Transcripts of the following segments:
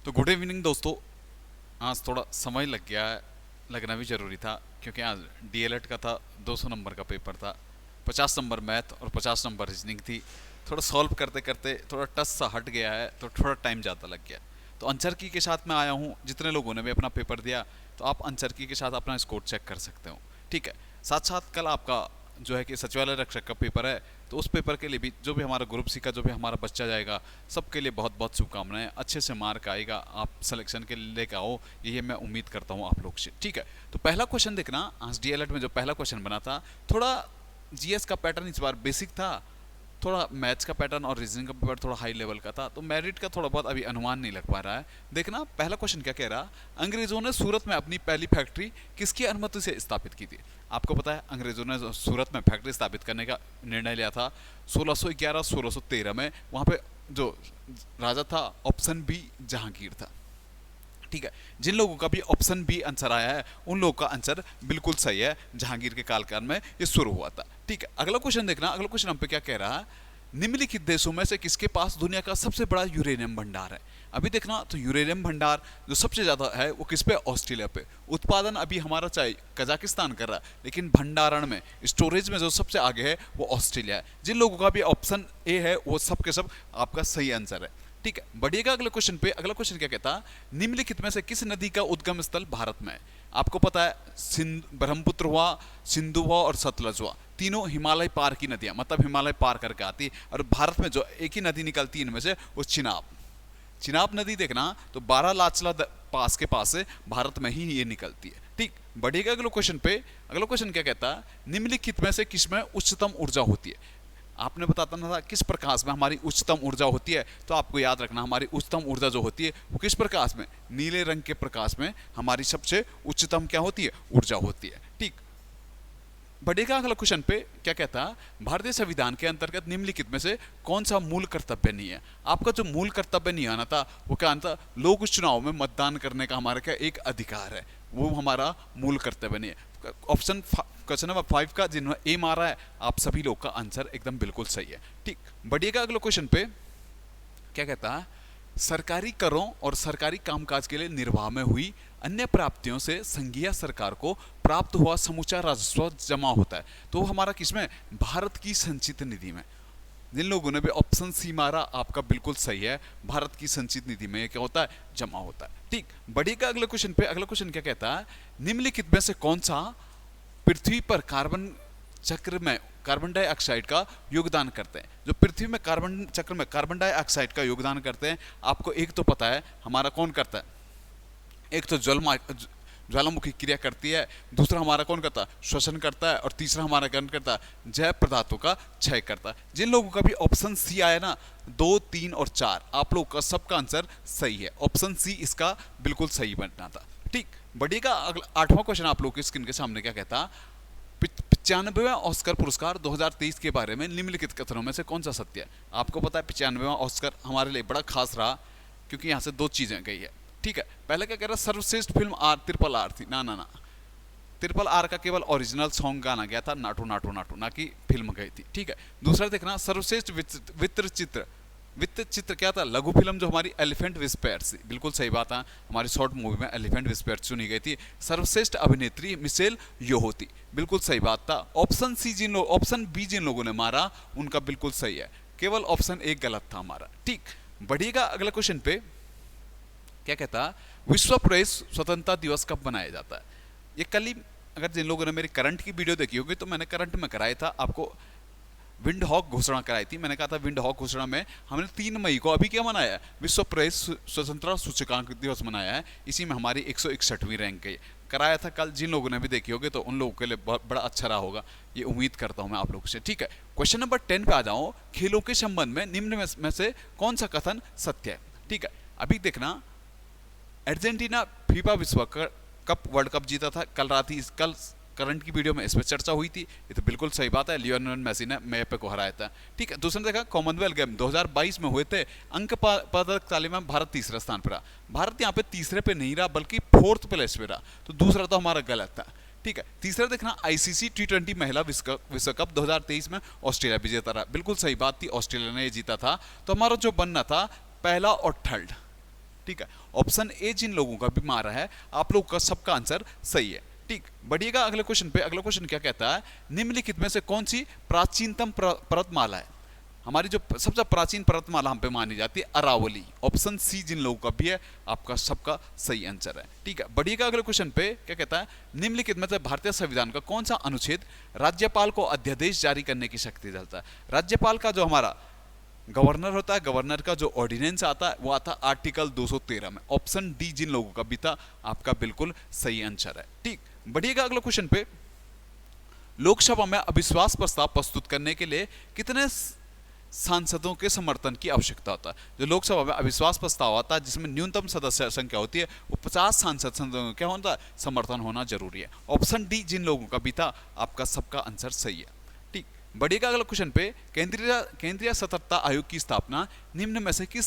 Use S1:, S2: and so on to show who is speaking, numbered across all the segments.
S1: तो good evening दोस्तों। आज थोड़ा समय लग गया है, लगना भी ज़रूरी था क्योंकि आज डीएलएड का था। 200 नंबर का पेपर था, 50 नंबर मैथ और 50 नंबर रीजनिंग थी। थोड़ा सॉल्व करते करते थोड़ा टच सा हट गया है तो थोड़ा टाइम ज़्यादा लग गया। तो आंसर की के साथ मैं आया हूँ। जितने लोगों ने भी अपना पेपर दिया तो आप आंसर की के साथ अपना स्कोर चेक कर सकते हो। ठीक है, साथ साथ कल आपका जो है कि सचिवालय रक्षक का पेपर है, तो उस पेपर के लिए भी जो भी हमारा ग्रुप सी का जो भी हमारा बच्चा जाएगा, सबके लिए बहुत बहुत शुभकामनाएं। अच्छे से मार्क आएगा, आप सिलेक्शन के लिए लेकर आओ, ये मैं उम्मीद करता हूँ आप लोग से। ठीक है, तो पहला क्वेश्चन देखना। आज डीएलएड में जो पहला क्वेश्चन बना था, थोड़ा जीएस का पैटर्न इस बार बेसिक था, थोड़ा मैथ्स का पैटर्न और रीजनिंग का पेपर थोड़ा हाई लेवल का था, तो मेरिट का थोड़ा बहुत अभी अनुमान नहीं लग पा रहा है। देखना पहला क्वेश्चन क्या कह रहा। अंग्रेजों ने सूरत में अपनी पहली फैक्ट्री किसकी अनुमति से स्थापित की थी। आपको पता है अंग्रेजों ने सूरत में फैक्ट्री स्थापित करने का निर्णय लिया था 1611-1613 में। वहाँ पे जो राजा था, ऑप्शन बी जहांगीर था। ठीक है, जिन लोगों का भी ऑप्शन बी आंसर आया है उन लोगों का आंसर बिल्कुल सही है। जहांगीर के कालकाल में ये शुरू हुआ था। ठीक है, अगला क्वेश्चन देखना। अगला क्वेश्चन हम पे क्या कह रहा है। निम्नलिखित देशों में से किसके पास दुनिया का सबसे बड़ा यूरेनियम भंडार है। अभी देखना, तो यूरेनियम भंडार जो सबसे ज्यादा है वो किस पे, ऑस्ट्रेलिया पे। उत्पादन अभी हमारा चाहे कजाकिस्तान कर रहा है, लेकिन भंडारण में, स्टोरेज में जो सबसे आगे है वो ऑस्ट्रेलिया है। जिन लोगों का भी ऑप्शन ए है वो सब के सब आपका सही आंसर है। ठीक है, बढ़िएगा अगले क्वेश्चन पे। अगला क्वेश्चन क्या कहता है, निम्नलिखित में से किस नदी का उद्गम स्थल भारत में है। आपको पता है ब्रह्मपुत्र हुआ, सिंधु हुआ और सतलज हुआ, तीनों हिमालय पार की नदियां, मतलब हिमालय पार करके आती। और भारत में जो एक ही नदी निकलती है इनमें से, वो चिनाब। चिनाब नदी देखना, तो बारालाचला पास के पास से भारत में ही ये निकलती है। ठीक, बढ़िएगा अगले क्वेश्चन पे। अगला क्वेश्चन क्या कहता है, निम्नलिखित में से किसमें उच्चतम ऊर्जा होती है। आपने बताता ना था किस प्रकाश में हमारी उच्चतम ऊर्जा होती है, तो आपको याद रखना हमारी उच्चतम ऊर्जा जो होती है वो किस प्रकाश में, नीले रंग के प्रकाश में हमारी सबसे उच्चतम क्या होती है, ऊर्जा होती है। ठीक, बढ़ेगा अगला क्वेश्चन पे। क्या कहता है, भारतीय संविधान के अंतर्गत निम्नलिखित में से कौन सा मूल कर्तव्य नहीं है। आपका जो मूल कर्तव्य नहीं आना था वो क्या आना था, लोक चुनाव में मतदान करने का हमारा क्या एक अधिकार है, वो हमारा मूल कर्तव्य नहीं है। ऑप्शन क्वेश्चन नंबर 5 का जिन्होंने ए मारा है, आप सभी लोग का आंसर एकदम बिल्कुल सही है। ठीक, बढ़िएगा अगले क्वेश्चन पे। क्या कहता है, सरकारी करों और सरकारी कामकाज के लिए निर्वाह में हुई अन्य प्राप्तियों से संघीय सरकार को प्राप्त हुआ समूचा राजस्व जमा होता है। तो हमारा किसमें, भारत की संचित निधि में। जिन लोगों ने भी ऑप्शन सी मारा, आपका बिल्कुल सही है, भारत की संचित निधि में क्या होता है, जमा होता है। ठीक, बढ़िएगा अगले क्वेश्चन पे। अगला क्वेश्चन क्या कहता है, निम्नलिखित में से कौन सा पृथ्वी पर कार्बन चक्र में कार्बन डाइऑक्साइड का योगदान करते हैं। जो पृथ्वी में कार्बन चक्र में कार्बन डाइऑक्साइड का योगदान करते हैं, आपको एक तो पता है हमारा कौन करता है, एक तो ज्वालामुखी क्रिया करती है, दूसरा हमारा कौन करता है, श्वसन करता है, और तीसरा हमारा कौन करता है, जैव पदार्थों का क्षय करता है। जिन लोगों का भी ऑप्शन सी आया ना, 2, 3 और 4, आप लोग का सबका आंसर सही है। ऑप्शन सी इसका बिल्कुल सही बनना था। ठीक, बढ़िएगा अगला 8वां क्वेश्चन आप लोग की स्क्रीन के सामने। क्या कहता, 95वां ऑस्कर पुरस्कार 2023 के बारे में निम्नलिखित कथनों में से कौन सा सत्य है। आपको पता है 95वां ऑस्कर हमारे लिए बड़ा खास रहा, क्योंकि यहाँ से 2 चीजें गई है। ठीक है, पहले क्या कह रहा, सर्वश्रेष्ठ फिल्म ट्रिपल आर थी। ना, ट्रिपल आर का केवल ओरिजिनल सॉन्ग गाना गया था, नाटू नाटू नाटू, ना कि फिल्म गई थी। ठीक है, दूसरा देखना, सर्वश्रेष्ठ वित्त चित्र क्या था, लघु फिल्म जो हमारी एलिफेंट विस्पेयर्स, बिल्कुल सही बात है, हमारी शॉर्ट मूवी में एलिफेंट विस्पेयर्स चुनी गई थी। सर्वश्रेष्ठ अभिनेत्री मिशेल यो थी, बिल्कुल सही बात था। ऑप्शन बी जिन लोगों ने मारा उनका बिल्कुल सही है, केवल ऑप्शन ए गलत था हमारा। ठीक, बढ़िएगा अगला क्वेश्चन पे। क्या कहता, विश्व प्रेस स्वतंत्रता दिवस कब मनाया जाता है। ये कल ही, अगर जिन लोगों ने मेरी करंट की वीडियो देखी होगी तो मैंने करंट में कराया था, आपको विंड हॉक घोषणा कराई थी। मैंने कहा था विंड हॉक घोषणा में हमने 3 मई को अभी क्या मनाया है, विश्व प्रेस स्वतंत्रता सूचकांक दिवस मनाया है। इसी में हमारी 161वीं रैंक गई, कराया था कल। जिन लोगों ने भी देखी होगी तो उन लोगों के लिए बहुत बड़ा अच्छा रहा होगा, ये उम्मीद करता हूं मैं आप लोगों से। ठीक है, क्वेश्चन नंबर 10 पे आ जाओ। खेलों के संबंध में निम्न में से कौन सा कथन सत्य है। ठीक है, अभी देखना, अर्जेंटीना फीफा विश्व कप वर्ल्ड कप जीता था कल रात ही, कल करंट की वीडियो में इस पर चर्चा हुई थी, ये तो बिल्कुल सही बात है, लियोनेल मेसी ने मेपे को हराया था। ठीक है, दूसरा देखा, कॉमनवेल्थ गेम 2022 में हुए थे, अंक पदक तालिका में भारत तीसरे स्थान पर रहा। भारत यहाँ पे तीसरे पे नहीं रहा बल्कि 4th प्लेस पे रहा, तो दूसरा तो हमारा गलत था। ठीक है, तीसरा देखना, आईसीसी T20 महिला विश्व कप 2023 में ऑस्ट्रेलिया विजेता रहा, बिल्कुल सही बात थी, ऑस्ट्रेलिया ने ये जीता था। तो हमारा जो बनना था पहला और थर्ड, ठीक है, ऑप्शन ए जिन लोगों का भी मारा है आप लोग का सबका आंसर सही है। ठीक, बढ़िएगा अगले क्वेश्चन पे। अगला क्वेश्चन क्या कहता है, निम्नलिखित में से कौन सी प्राचीनतम पर्वतमाला है? हमारी जो सबसे प्राचीन पर्वतमाला हम पे मानी जाती है अरावली। ऑप्शन सी जिन लोगों का भी है आपका सबका सही आंसर है। ठीक है, बढ़िएगा अगले क्वेश्चन पे। क्या कहता है, निम्नलिखित में से भारतीय संविधान का कौन सा अनुच्छेद राज्यपाल को अध्यादेश जारी करने की शक्ति देता है? राज्यपाल का जो हमारा गवर्नर होता है, गवर्नर का जो ऑर्डिनेंस आता है वो आता है आर्टिकल 213 में। ऑप्शन डी जिन लोगों का भी था आपका बिल्कुल सही आंसर है। ठीक, बढ़िएगा अगले क्वेश्चन पे। लोकसभा में अविश्वास प्रस्ताव प्रस्तुत करने के लिए कितने सांसदों के समर्थन की आवश्यकता होता है? जो लोकसभा में अविश्वास प्रस्ताव आता है जिसमें न्यूनतम सदस्य संख्या होती है वो 50 सांसद क्या होता है, समर्थन होना जरूरी है। ऑप्शन डी जिन लोगों का भी था आपका सबका आंसर सही है। ठीक, बढ़िएगा अगला क्वेश्चन पे। केंद्रीय सतर्कता आयोग की स्थापना निम्न में से किस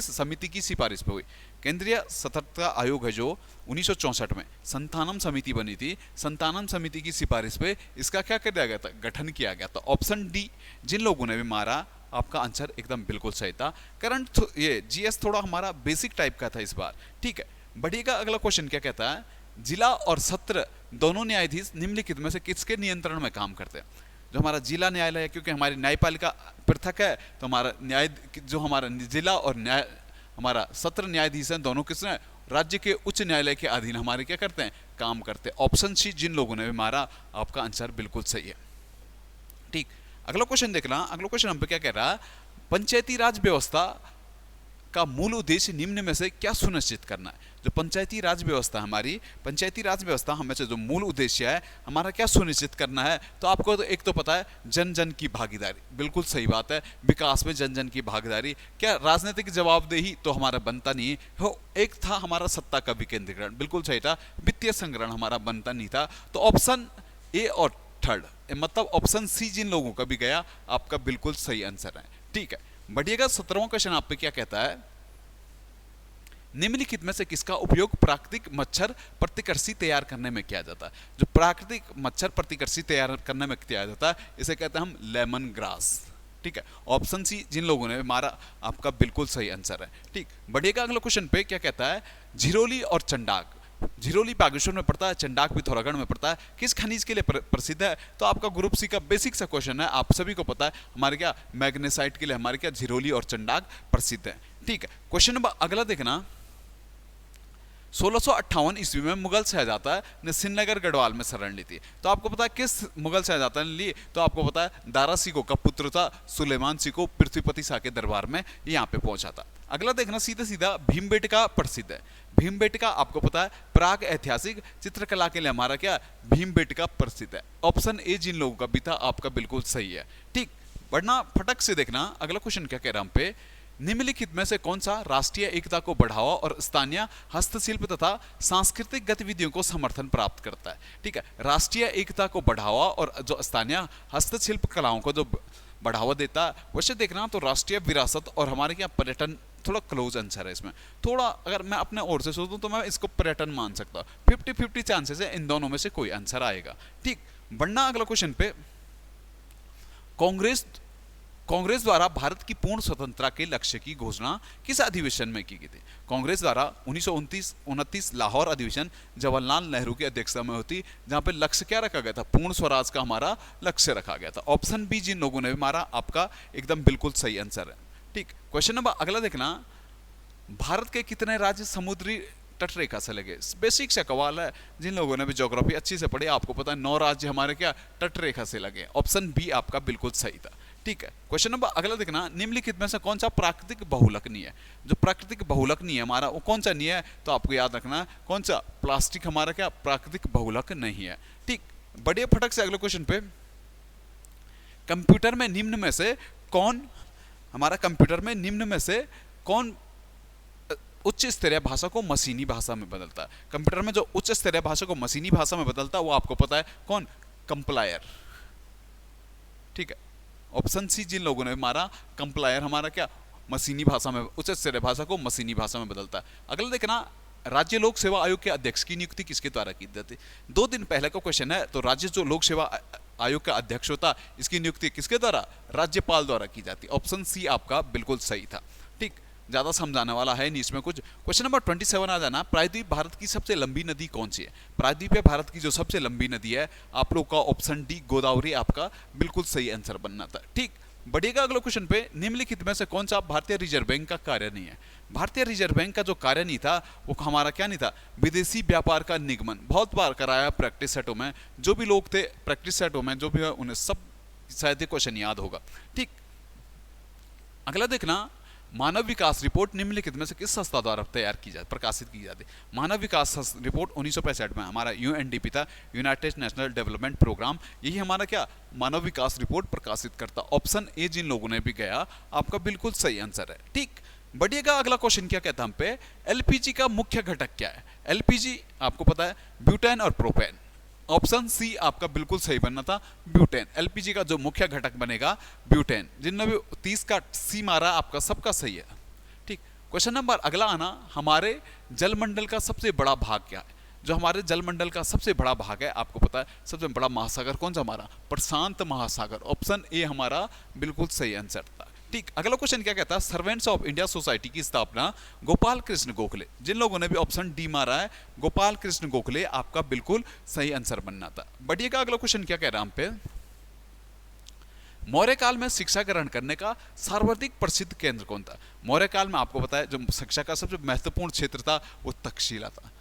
S1: समिति की सिफारिश पे हुई? केंद्रीय सतर्कता आयोग है जो 1964 में संतानम समिति बनी थी, संतानम समिति की सिफारिश पे इसका क्या किया गया था, गठन किया गया था। ऑप्शन डी जिन लोगों ने भी मारा आपका आंसर एकदम बिल्कुल सही था। करंट ये जीएस थोड़ा हमारा बेसिक टाइप का था इस बार। ठीक है, बढ़िएगा अगला क्वेश्चन क्या कहता है, जिला और सत्र दोनों न्यायाधीश निम्नलिखित में से किसके नियंत्रण में काम करते हैं? जो हमारा जिला न्यायालय है, क्योंकि हमारी न्यायपालिका पृथक है तो हमारा न्याय जो हमारा जिला और न्याय हमारा सत्र न्यायाधीश हैं दोनों किसने, राज्य के उच्च न्यायालय के अधीन हमारे क्या करते हैं, काम करते हैं। ऑप्शन सी जिन लोगों ने भी मारा आपका आंसर बिल्कुल सही है। ठीक, अगला क्वेश्चन देखना। अगला क्वेश्चन हम पे क्या कह रहा है, पंचायती राज व्यवस्था का मूल उद्देश्य निम्न में से क्या सुनिश्चित करना है? जो पंचायती राज व्यवस्था हमारी पंचायती राज व्यवस्था हमें से जो मूल उद्देश्य है हमारा क्या सुनिश्चित करना है? तो आपको तो एक तो पता है जन जन की भागीदारी, बिल्कुल सही बात है, विकास में जन जन की भागीदारी। क्या राजनीतिक जवाबदेही तो हमारा बनता नहीं हो। एक था हमारा सत्ता का विकेंद्रीकरण, बिल्कुल सही था। वित्तीय संग्रहण हमारा बनता नहीं था। तो ऑप्शन ए और थर्ड मतलब ऑप्शन सी जिन लोगों का भी गया आपका बिल्कुल सही आंसर है। ठीक है, बढ़िएगा 17वां क्वेश्चन आप पे क्या कहता है, निम्नलिखित में से किसका उपयोग प्राकृतिक मच्छर प्रतिकर्षी तैयार करने में किया जाता है? जो प्राकृतिक मच्छर प्रतिकर्षी तैयार करने में किया जाता है इसे कहते हैं हम लेमन ग्रास। ठीक है, ऑप्शन सी जिन लोगों ने मारा आपका बिल्कुल सही आंसर है। ठीक, बढ़िएगा अगला क्वेश्चन पे क्या कहता है, झिरोली और चंडाक, झिरोली बागेश्वर में पड़ता है, चंडाक पिथौरागढ़ में पड़ता है, किस खनिज के लिए प्रसिद्ध है? तो आपका ग्रुप सी का बेसिक सा क्वेश्चन है, आप सभी को पता है हमारे क्या मैग्नेसाइट के लिए हमारे क्या झिरोली और चंडाक प्रसिद्ध है। ठीक है, क्वेश्चन नंबर अगला देखना। 1658 ईस्वी में मुगल शहजादा ने श्रीनगर गढ़वाल में शरण ली थी। तो आपको पता है किस मुगल शहजादा ने ली? तो आपको पता है दारा सिकोह का पुत्र था सुलेमान सिकोह, पृथ्वीपति शाह के दरबार में यहाँ पे पहुंचा था। अगला देखना सीधा सीधा भीमबेटका प्रसिद्ध है। भीमबेटका आपको पता है प्राग ऐतिहासिक चित्रकला के लिए हमारा क्या भीमबेटका प्रसिद्ध है। ऑप्शन ए जिन लोगों का भी था आपका बिल्कुल सही है। ठीक, वरना फटक से देखना अगला क्वेश्चन क्या कह रहा हम पे, निम्नलिखित में से कौन सा राष्ट्रीय एकता को बढ़ावा और स्थानीय हस्तशिल्प तथा सांस्कृतिक गतिविधियों को समर्थन प्राप्त करता है? ठीक है, राष्ट्रीय एकता को बढ़ावा और जो स्थानीय हस्तशिल्प कलाओं को जो बढ़ावा देता है वैसे देखना तो राष्ट्रीय विरासत और हमारे क्या पर्यटन थोड़ा क्लोज आंसर है इसमें। थोड़ा अगर मैं अपने ओर से सोचूं तो मैं इसको पर्यटन मान सकता हूँ। 50-50 चांसेस है इन दोनों में से कोई आंसर आएगा। ठीक, बढ़ना अगला क्वेश्चन पे। कांग्रेस द्वारा भारत की पूर्ण स्वतंत्रता के लक्ष्य की घोषणा किस अधिवेशन में की गई थी? कांग्रेस द्वारा 1929 लाहौर अधिवेशन जवाहरलाल नेहरू की अध्यक्षता में होती, जहां पे लक्ष्य क्या रखा गया था? पूर्ण स्वराज का हमारा लक्ष्य रखा गया था। ऑप्शन बी जिन लोगों ने भी मारा आपका एकदम बिल्कुल सही आंसर है। ठीक, क्वेश्चन नंबर अगला देखना। भारत के कितने राज्य समुद्री तट रेखा से लगे? बेसिक सा सवाल है, जिन लोगों ने भी ज्योग्राफी अच्छी से पढ़ी आपको पता है 9 राज्य हमारे क्या तट रेखा से लगे। ऑप्शन बी आपका बिल्कुल सही था। ठीक है, क्वेश्चन नंबर अगला देखना। निम्नलिखित में से कौन सा प्राकृतिक बहुलक नहीं है? जो प्राकृतिक बहुलक नहीं है हमारा वो कौन सा नहीं है? तो आपको याद रखना कौन सा, प्लास्टिक हमारा क्या प्राकृतिक बहुलक नहीं है। ठीक, बढ़िया फटक से अगले क्वेश्चन पे। कंप्यूटर में निम्न में से कौन हमारा कंप्यूटर में निम्न में से कौन उच्च स्तरीय भाषा को मशीनी भाषा में बदलता है? कंप्यूटर में जो उच्च स्तरीय भाषा को मशीनी भाषा में बदलता है वो आपको पता है कौन? कंप्लायर। ठीक है, ऑप्शन सी जिन लोगों ने मारा कंप्लायर हमारा क्या मशीनी भाषा में उच्च स्तरीय भाषा को मशीनी भाषा में बदलता है। अगला देखना, राज्य लोक सेवा आयोग के अध्यक्ष की नियुक्ति किसके द्वारा की जाती है? 2 दिन पहले का क्वेश्चन है। तो राज्य जो लोक सेवा आयोग का अध्यक्ष होता इसकी नियुक्ति किसके द्वारा? राज्यपाल द्वारा की जाती। ऑप्शन सी आपका बिल्कुल सही था। ठीक, ज़्यादा समझाने वाला है नहीं इसमें कुछ। क्वेश्चन नंबर 27 आ जाना, प्रायद्वीप भारत की सबसे लंबी नदी कौन सी है? प्रायद्वीप भारत की जो सबसे लंबी नदी है आप लोग का ऑप्शन डी गोदावरी आपका बिल्कुल सही आंसर बनना था। ठीक, बढ़िएगा अगले क्वेश्चन पे। निम्नलिखित में से कौन सा भारतीय रिजर्व बैंक का कार्य नहीं है? भारतीय रिजर्व बैंक का जो कार्य नहीं था वो हमारा क्या नहीं था? विदेशी व्यापार का निगमन। बहुत बार कराया प्रैक्टिस सेटों में, जो भी लोग थे प्रैक्टिस सेटों में जो भी है उन्हें सब शायद ये क्वेश्चन याद होगा। ठीक, अगला देखना, मानव विकास रिपोर्ट निम्नलिखित में से किस संस्था द्वारा तैयार की जाती, प्रकाशित की जाती? मानव विकास रिपोर्ट 1965 में हमारा यूएनडीपी था, यूनाइटेड नेशनल डेवलपमेंट प्रोग्राम, यही हमारा क्या मानव विकास रिपोर्ट प्रकाशित करता। ऑप्शन ए जिन लोगों ने भी गया आपका बिल्कुल सही आंसर है। ठीक, बढ़िएगा अगला क्वेश्चन क्या कहता है हम पे, एलपीजी का मुख्य घटक क्या है? एलपीजी आपको पता है ब्यूटेन और प्रोपेन। ऑप्शन सी आपका बिल्कुल सही बनना था, ब्यूटेन। एलपीजी का जो मुख्य घटक बनेगा ब्यूटेन। जिनने भी 30 का सी मारा आपका सबका सही है। ठीक, क्वेश्चन नंबर अगला आना, हमारे जलमंडल का सबसे बड़ा भाग क्या है? जो हमारे जलमंडल का सबसे बड़ा भाग है आपको पता है, सबसे बड़ा महासागर कौन सा हमारा? प्रशांत महासागर। ऑप्शन ए हमारा बिल्कुल सही आंसर था। ठीक, अगला क्वेश्चन क्या कहता है, सर्वेंट्स ऑफ इंडिया सोसाइटी की स्थापना गोपाल कृष्ण गोखले। जिन लोगों ने भी ऑप्शन डी मारा है गोपाल कृष्ण गोखले आपका बिल्कुल सही आंसर बनना था। बढ़िएगा अगला क्वेश्चन क्या कह रहा है हम पे, मौर्य काल में शिक्षा ग्रहण करने का सर्वाधिक प्रसिद्ध केंद्र कौन था? मौर्य काल में आपको पता है जो शिक्षा का सबसे महत्वपूर्ण क्षेत्र था वो तक्षशिला था।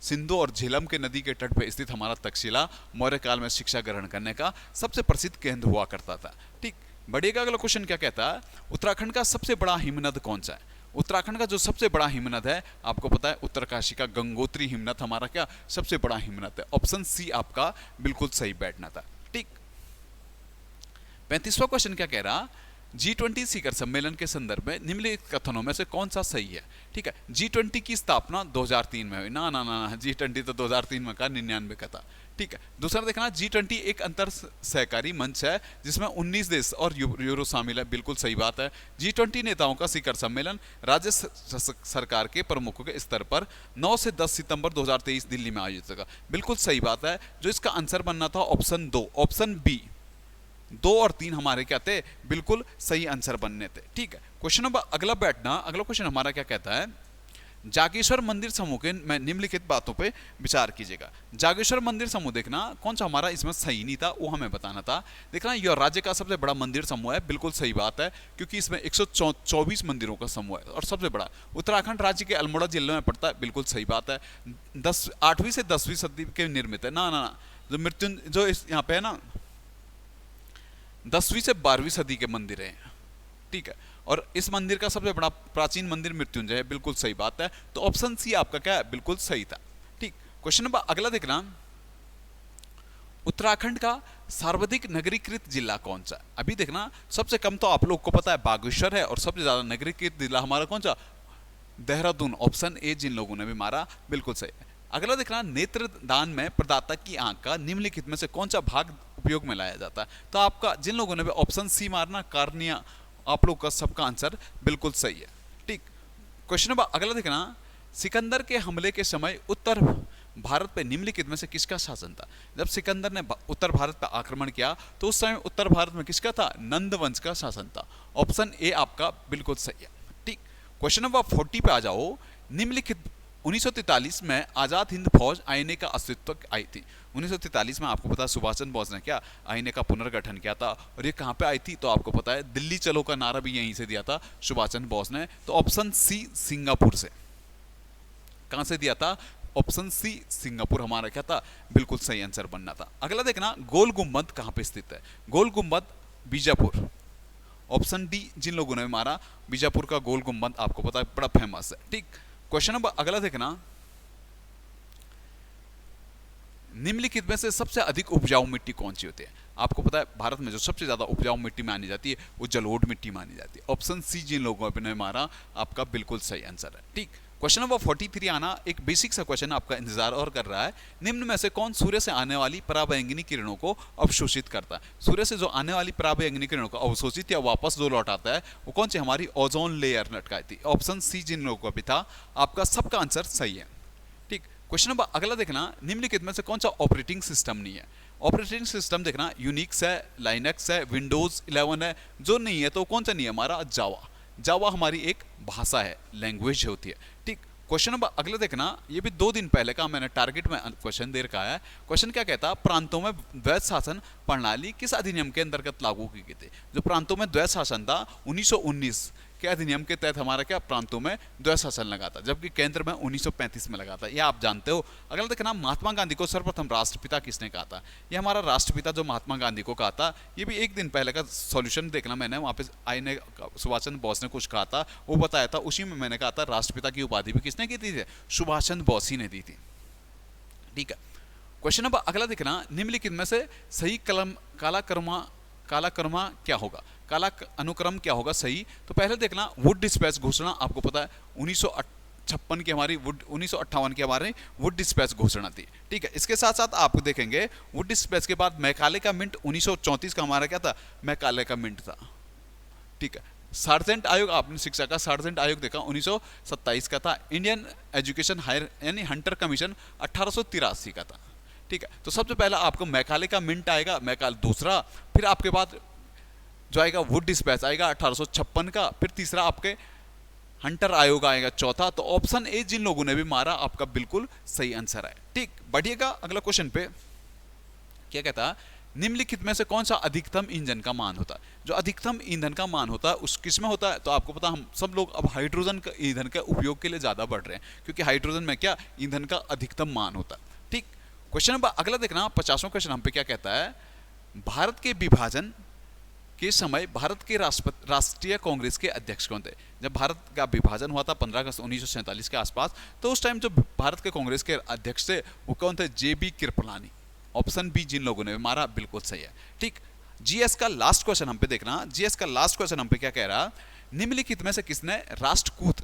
S1: सिंधु और झेलम के नदी के तट पर स्थित हमारा तक्षशिला मौर्य काल में शिक्षा ग्रहण करने का सबसे प्रसिद्ध केंद्र हुआ करता था। ठीक, बढ़िएगा अगला क्वेश्चन क्या कहता है, उत्तराखंड का सबसे बड़ा हिमनद कौन सा है? उत्तराखंड का जो सबसे बड़ा हिमनद है आपको पता है उत्तरकाशी का गंगोत्री हिमनद हमारा क्या सबसे बड़ा हिमनद है। ऑप्शन सी आपका बिल्कुल सही बैठना था। ठीक, 35वां क्वेश्चन क्या कह रहा, G20 शिखर सम्मेलन के संदर्भ में निम्नलिखित कथनों में से कौन सा सही है? ठीक है, G20 की स्थापना 2003 में हुई। ना ना ना, G20 तो 2003 में का 99 का था। ठीक है, दूसरा देखना, G20 एक अंतर सहकारी मंच है जिसमें 19 देश और यूरो शामिल है। बिल्कुल सही बात है। G20 नेताओं का शिखर सम्मेलन राज्य सरकार के प्रमुखों के स्तर पर 9 से 10 सितंबर 2023 दिल्ली में आयोजित होगा। बिल्कुल सही बात है। जो इसका आंसर बनना था ऑप्शन 2, ऑप्शन बी 2 और 3 हमारे क्या थे? बिल्कुल सही आंसर बनने थे। ठीक है, क्वेश्चन नंबर अगला बैठना, अगला क्वेश्चन हमारा क्या कहता है, जागेश्वर मंदिर समूह के में निम्नलिखित बातों पे विचार कीजिएगा। जागेश्वर मंदिर समूह देखना कौन सा हमारा इसमें सही नहीं था वो हमें बताना था। देखना यह राज्य का सबसे बड़ा मंदिर समूह है। बिल्कुल सही बात है क्योंकि इसमें 124 मंदिरों का समूह है और सबसे बड़ा उत्तराखंड राज्य के अल्मोड़ा जिले में पड़ता है। बिल्कुल सही बात है। 8वीं से 10वीं सदी के निर्मित है। ना ना ना, जो मृत्युंजय जो यहाँ पे है ना 10वीं से 12वीं सदी के मंदिर हैं। ठीक है, और इस मंदिर का सबसे बड़ा प्राचीन मंदिर मृत्युंजय है। बिल्कुल सही बात है। तो ऑप्शन सी आपका क्या है? बिल्कुल सही था। ठीक, क्वेश्चन नंबर अगला देखना, उत्तराखंड का सर्वाधिक नगरीकृत जिला कौन सा? अभी देखना सबसे कम तो आप लोग को पता है बागेश्वर है और सबसे ज्यादा नगरीकृत जिला हमारा कौन सा? देहरादून। ऑप्शन ए जिन लोगों ने भी मारा बिल्कुल सही है। अगला देखना, नेत्रदान में प्रदाता की आंख का निम्नलिखित में से कौन सा भाग उपयोग में लाया जाता है? तो आपका जिन लोगों ने भी ऑप्शन सी मारना कार्निया, आप लोग का सबका आंसर बिल्कुल सही है। ठीक, क्वेश्चन नंबर अगला देखना, सिकंदर के हमले के समय उत्तर भारत पे निम्नलिखित में से किसका शासन था? जब सिकंदर ने उत्तर भारत पर आक्रमण किया तो उस समय उत्तर भारत में किसका था? नंद वंश का शासन था। ऑप्शन ए आपका बिल्कुल सही है। ठीक, क्वेश्चन नंबर 40 पे आ जाओ। निम्नलिखित 1943 में आजाद हिंद फौज आईएनए का अस्तित्व आई थी। 1943 में आपको पता है सुभाष चंद्र बोस ने क्या आईएनए का पुनर्गठन किया था और ये कहाँ पे आई थी? तो आपको पता है दिल्ली चलो का नारा भी यहीं से दिया था सुभाष चंद्र बोस ने। तो ऑप्शन सी सिंगापुर से। कहाँ से दिया था? ऑप्शन सी सिंगापुर हमारा क्या था? बिल्कुल सही आंसर बनना था। अगला देखना, गोल गुम्बद कहाँ पे स्थित है? गोल गुम्बद बीजापुर। ऑप्शन डी जिन लोगों ने मारा बीजापुर का गोल गुम्बद आपको पता है बड़ा फेमस है। ठीक, क्वेश्चन नंबर अगला देखना, निम्नलिखित में से सबसे अधिक उपजाऊ मिट्टी कौन सी होती है? आपको पता है भारत में जो सबसे ज्यादा उपजाऊ मिट्टी मानी जाती है वो जलोढ़ मिट्टी मानी जाती है। ऑप्शन सी जिन लोगों ने मारा आपका बिल्कुल सही आंसर है। ठीक, क्वेश्चन नंबर 43 आना, एक बेसिक सा क्वेश्चन आपका इंतजार और कर रहा है। निम्न में से कौन सूर्य से आने वाली पराबैंगनी किरणों को अवशोषित करता है? सूर्य से जो आने वाली पराबैंगनी किरणों को अवशोषित या वापस जो लौटाता है वो कौन सी? हमारी ओजोन लेयर लटकाई थी। ऑप्शन सी जिन लोगों का भी था आपका सबका आंसर सही है। ठीक, क्वेश्चन नंबर अगला देखना, निम्नलिखित में से कौन सा ऑपरेटिंग सिस्टम नहीं है? ऑपरेटिंग सिस्टम देखना यूनिक्स है, लाइनक्स है, विंडोज 11 है। जो नहीं है तो कौन सा नहीं है? हमारा जावा। जावा हमारी एक भाषा है, लैंग्वेज होती है। ठीक, क्वेश्चन नंबर अगला देखना, ये भी 2 दिन पहले का मैंने टारगेट में क्वेश्चन दे रखा है। क्वेश्चन क्या कहता है, प्रांतों में द्वैध शासन प्रणाली किस अधिनियम के अंतर्गत लागू की गई थी। जो प्रांतों में द्वैध शासन था 1919 के अधिनियम के तहत हमारा क्या प्रांतों में द्वैध शासन लगा था, जबकि केंद्र में 1935 में लगा था। ये आप जानते हो। अगला देखना, महात्मा गांधी को सर्वप्रथम राष्ट्रपिता किसने कहा था। ये हमारा राष्ट्रपिता जो महात्मा गांधी को कहा था, ये भी 1 दिन पहले का सॉल्यूशन देखना, मैंने वहाँ पे आई ने सुभाष चंद्र बोस ने कुछ कहा था, वो बताया था, उसी में मैंने कहा था राष्ट्रपिता की उपाधि भी किसने की थी, सुभाष चंद्र बोस ही ने दी थी। ठीक है, क्वेश्चन नंबर अगला देखना, निम्नलिखित में से सही कालक्रम क्या होगा, काला अनुक्रम क्या होगा सही। तो पहले देखना, वुड डिस्पैच घोषणा, आपको पता है 1956 की हमारी 1958 की हमारी वुड डिस्पैच घोषणा थी। ठीक है, इसके साथ साथ आप देखेंगे वुड डिस्पैच के बाद मैकाले का मिंट 1934 का हमारा क्या था, मैकाले का मिंट था। ठीक है, सार्जेंट आयोग, आपने शिक्षा का सार्जेंट आयोग देखा 1927 का था। इंडियन एजुकेशन हायर यानी हंटर कमीशन 1883 का था। ठीक है, तो सबसे पहला आपको मैकाले का मिंट आएगा, मैकाले दूसरा, फिर आपके बाद जो आएगा वुड डिस्पैच आएगा 1856 का, फिर तीसरा आपके हंटर आयोग आएगा चौथा। तो ऑप्शन ए जिन लोगों ने भी मारा आपका बिल्कुल सही आंसर है। ठीक, बढ़िएगा अगला क्वेश्चन पे। क्या कहता है, निम्नलिखित में से कौन सा अधिकतम ईंधन का मान होता है। जो अधिकतम ईंधन का मान होता है उस किस में होता है, तो आपको पता, हम सब लोग अब हाइड्रोजन का ईंधन का उपयोग के लिए ज्यादा बढ़ रहे हैं, क्योंकि हाइड्रोजन में क्या ईंधन का अधिकतम मान होता है। ठीक, क्वेश्चन नंबर अगला देखना, 50वां क्वेश्चन हम पे क्या कहता है, भारत के विभाजन के समय भारत के राष्ट्रीय कांग्रेस के अध्यक्ष कौन थे। जब भारत का विभाजन हुआ था 15 अगस्त 1947 के आसपास, तो उस टाइम जो भारत के कांग्रेस के अध्यक्ष थे वो कौन थे, JB कृपलानी। ऑप्शन बी जिन लोगों ने मारा बिल्कुल सही है। ठीक, जीएस का लास्ट क्वेश्चन हम पे देखना, जीएस का लास्ट क्वेश्चन हम पे क्या कह रहा, निम्नलिखित में से किसने राष्ट्रकूट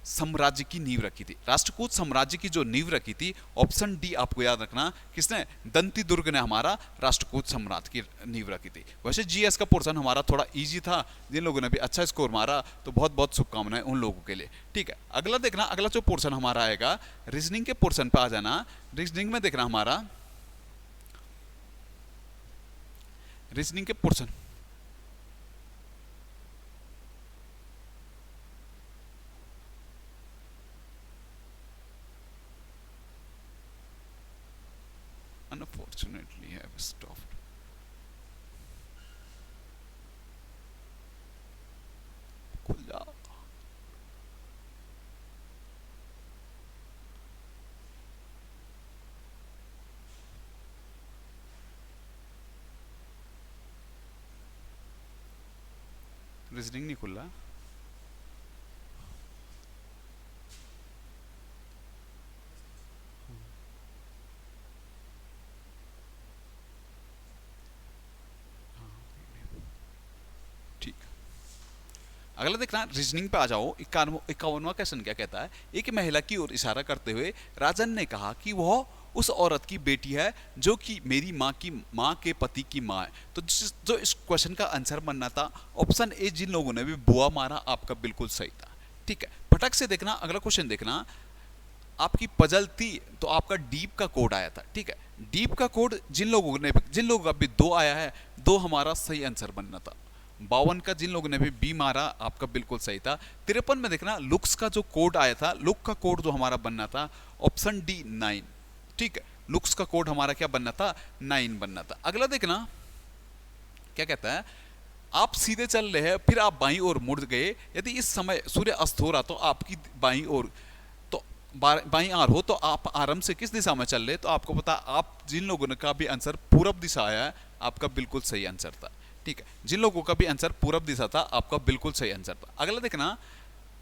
S1: साम्राज्य की नींव रखी थी। राष्ट्रकूट साम्राज्य की जो नींव रखी थी, ऑप्शन डी आपको याद रखना, किसने, दंती दुर्ग ने हमारा राष्ट्रकूट साम्राज्य की नींव रखी थी। वैसे जीएस का पोर्शन हमारा थोड़ा इजी था, जिन लोगों ने भी अच्छा स्कोर मारा तो बहुत बहुत शुभकामनाएं उन लोगों के लिए। ठीक है, अगला देखना, अगला जो पोर्शन हमारा आएगा, रीजनिंग के पोर्शन पे आ जाना। रीजनिंग में देखना हमारा, रीजनिंग के पोर्शन unfortunately have stopped. खुल जा। रीजनिंग नहीं खुल रहा। अगला देखना, रीजनिंग पे आ जाओ। 51वां क्वेश्चन क्या कहता है, एक महिला की ओर इशारा करते हुए राजन ने कहा कि वह उस औरत की बेटी है जो कि मेरी माँ के पति की माँ है। तो जो इस क्वेश्चन का आंसर बनना था, ऑप्शन ए जिन लोगों ने भी बुआ मारा आपका बिल्कुल सही था। ठीक है, फटक से देखना, अगला क्वेश्चन देखना, आपकी पजल थी तो आपका डीप का कोड आया था। ठीक है, डीप का कोड जिन लोगों का भी 2 आया है, 2 हमारा सही आंसर बनना था। 52 का जिन लोगों ने भी बी मारा आपका बिल्कुल सही था। 53 में देखना, लुक्स का जो कोड आया था, लुक का कोड जो हमारा बनना था, ऑप्शन डी 9। ठीक है, लुक्स का कोड हमारा क्या बनना था, 9 बनना था। अगला देखना क्या कहता है, आप सीधे चल रहे हैं, फिर आप बाईं ओर मुड़ गए, यदि इस समय सूर्य अस्त हो रहा तो आपकी बाईं ओर तो बाईं आर हो तो आप आराम से किस दिशा में चल रहे, तो आपको पता, आप जिन लोगों ने का भी आंसर पूरब दिशा आया है आपका बिल्कुल सही आंसर था। ठीक है, जिन लोगों का भी आंसर पूरब दिशा था आपका बिल्कुल सही आंसर था। अगला देखना,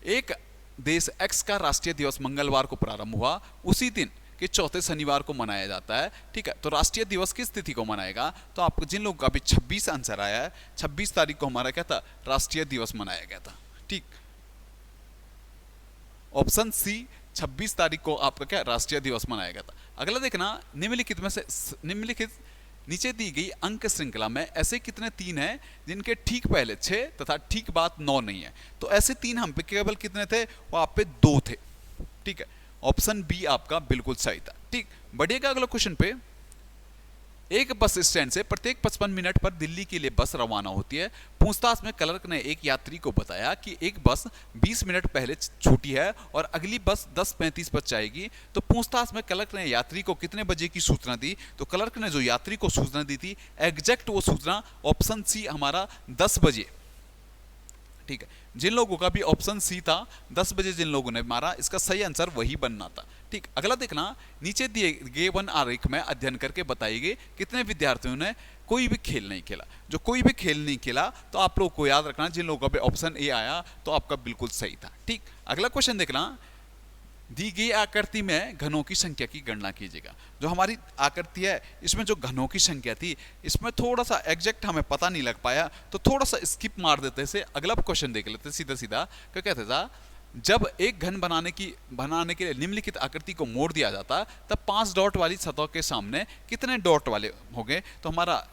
S1: एक देश एक्स का राष्ट्रीय दिवस मंगलवार को प्रारंभ हुआ, उसी दिन के चौथे शनिवार को मनाया जाता है। ठीक है, तो राष्ट्रीय दिवस किस तिथि को मनाएगा, तो आपको जिन लोगों का भी 26 आंसर आया है, 26 तारीख को हमारा क्या था, राष्ट्रीय दिवस मनाया गया था। ठीक, ऑप्शन सी 26 तारीख को आपका क्या राष्ट्रीय दिवस मनाया गया था। अगला देखना, निम्नलिखित नीचे दी गई अंक श्रृंखला में ऐसे कितने 3 हैं जिनके ठीक पहले 6 तथा ठीक बाद 9 नहीं है। तो ऐसे 3 हम पे केवल कितने थे, वो आप पे 2 थे। ठीक है, ऑप्शन बी आपका बिल्कुल सही था। ठीक, बढ़िएगा अगला क्वेश्चन पे। एक बस स्टैंड से प्रत्येक 55 मिनट पर दिल्ली के लिए बस रवाना होती है। पूछताछ में क्लर्क ने एक यात्री को बताया कि एक बस 20 मिनट पहले छूटी है और अगली बस 10:35 पर जाएगी। तो पूछताछ में क्लर्क ने यात्री को कितने बजे की सूचना दी? तो क्लर्क ने जो यात्री को सूचना दी थी, एग्जैक्ट वो सूचना ऑप्शन सी हमारा 10 बजे। ठीक है, जिन लोगों का भी ऑप्शन सी था 10 बजे जिन लोगों ने मारा, इसका सही आंसर वही बनना था। ठीक, अगला देखना, नीचे दिए गए वन आरेख में अध्ययन करके बताइए कितने विद्यार्थियों ने कोई भी खेल नहीं खेला। जो कोई भी खेल नहीं खेला तो आप लोग को याद रखना, जिन लोगों का भी ऑप्शन ए आया तो आपका बिल्कुल सही था। ठीक, अगला क्वेश्चन देखना, दी गई आकृति में घनों की संख्या की गणना कीजिएगा। जो हमारी आकृति है इसमें जो घनों की संख्या थी, इसमें थोड़ा सा एग्जैक्ट हमें पता नहीं लग पाया, तो थोड़ा सा स्किप मार देते से अगला क्वेश्चन देख लेते सीधा सीधा। क्या कहते था, जब एक घन बनाने के लिए निम्नलिखित आकृति को मोड़ दिया जाता तब 5 डॉट वाली सतह के सामने कितने डॉट वाले हो गए? तो हमारा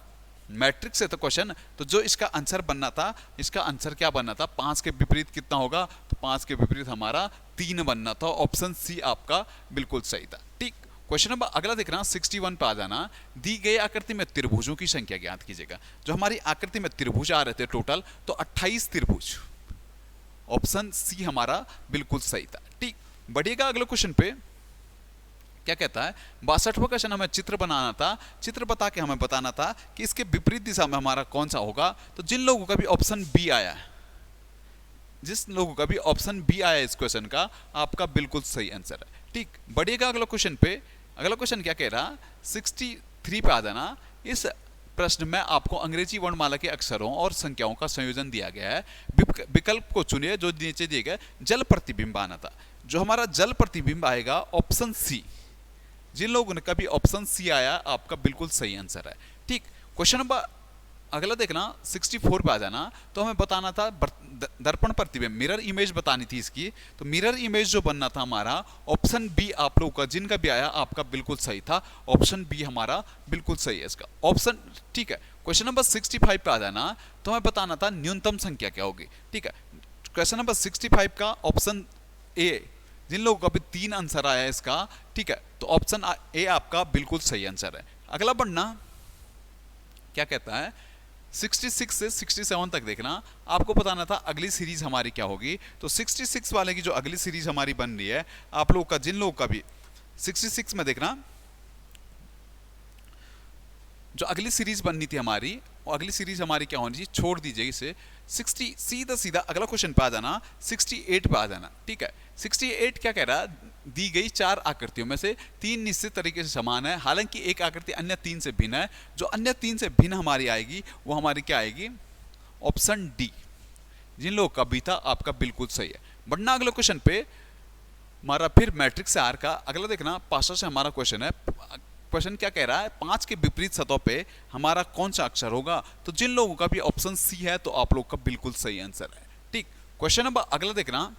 S1: मैट्रिक्स है तो क्वेश्चन, तो जो इसका आंसर बनना था, इसका आंसर क्या बनना था? 5 के विपरीत कितना होगा? तो 5 के विपरीत हमारा 3 बनना था। ऑप्शन सी आपका बिल्कुल सही था। ठीक, क्वेश्चन नंबर अगला देखना 61 पे आ जाना, दी गई आकृति में त्रिभुजों की संख्या ज्ञात कीजिएगा। जो हमारी आकृति में त्रिभुज आ रहे थे टोटल, तो 28 त्रिभुज। ऑप्शन सी हमारा बिल्कुल सही था। ठीक, बढ़िएगा अगले क्वेश्चन पे। क्या कहता है, 62वां क्वेश्चन हमें चित्र बनाना था, चित्र बता के हमें बताना था कि इसके विपरीत दिशा में हमारा कौन सा होगा। तो जिन लोगों का भी ऑप्शन बी आया है, जिस लोगों का भी ऑप्शन बी आया है इस क्वेश्चन का, आपका बिल्कुल सही आंसर है। ठीक, बढ़िएगा अगला क्वेश्चन पे। अगला क्वेश्चन क्या कह रहा, 63 पे आ जाना। इस प्रश्न में आपको अंग्रेजी वर्णमाला के अक्षरों और संख्याओं का संयोजन दिया गया है। विकल्प को चुनिए जो नीचे दिए गए। जल प्रतिबिंब आना था। जो हमारा जल प्रतिबिंब आएगा ऑप्शन सी। जिन लोगों ने कभी ऑप्शन सी आया, आपका बिल्कुल सही आंसर है। ठीक, क्वेश्चन नंबर अगला देखना 64 पे आ जाना। तो हमें बताना था दर्पण प्रतिबिंब, मिरर इमेज बतानी थी इसकी। तो मिरर इमेज जो बनना था हमारा, ऑप्शन बी आप लोग का जिनका भी आया आपका बिल्कुल सही था। ऑप्शन बी हमारा बिल्कुल सही है इसका ऑप्शन। ठीक है, क्वेश्चन नंबर 65 पे आ जाना। तो हमें बताना था न्यूनतम संख्या क्या होगी। ठीक है, क्वेश्चन नंबर 65 का ऑप्शन ए, जिन लोगों का भी 3 आंसर आया है इसका, ठीक है, तो ऑप्शन ए आपका बिल्कुल सही आंसर है। अगला बढ़ना क्या कहता है, 66 से 67 तक देखना। आपको बताना था अगली सीरीज हमारी क्या होगी। तो 66 वाले की जो अगली सीरीज हमारी बन रही है, आप लोग का जिन लोगों का भी 66 में देखना, जो अगली सीरीज बननी थी हमारी, और अगली सीरीज हमारी क्या होनी चाहिए, छोड़ दीजिए इसे। 60 सीधा सीधा अगला क्वेश्चन पे आ जाना, 68 पे आ जाना। ठीक है, 68 क्या कह रहा है, दी गई 4 आकृतियों में से 3 निश्चित तरीके से समान है, हालांकि एक आकृति अन्य 3 से भिन्न है। जो अन्य 3 से भिन्न हमारी आएगी वो हमारी क्या आएगी, ऑप्शन डी। जिन लोगों का भी था आपका बिल्कुल सही है। बढ़ना अगले क्वेश्चन पे, हमारा फिर मैट्रिक्स से आर का अगला देखना, पासा से हमारा क्वेश्चन है। क्वेश्चन क्या कह रहा है, 5 के विपरीत सतह पे हमारा कौन सा अक्षर होगा। तो जिन लोगों का भी ऑप्शन सी है तो आप लोग का बिल्कुल सही आंसर है। ठीक, क्वेश्चन नंबर अगला देखना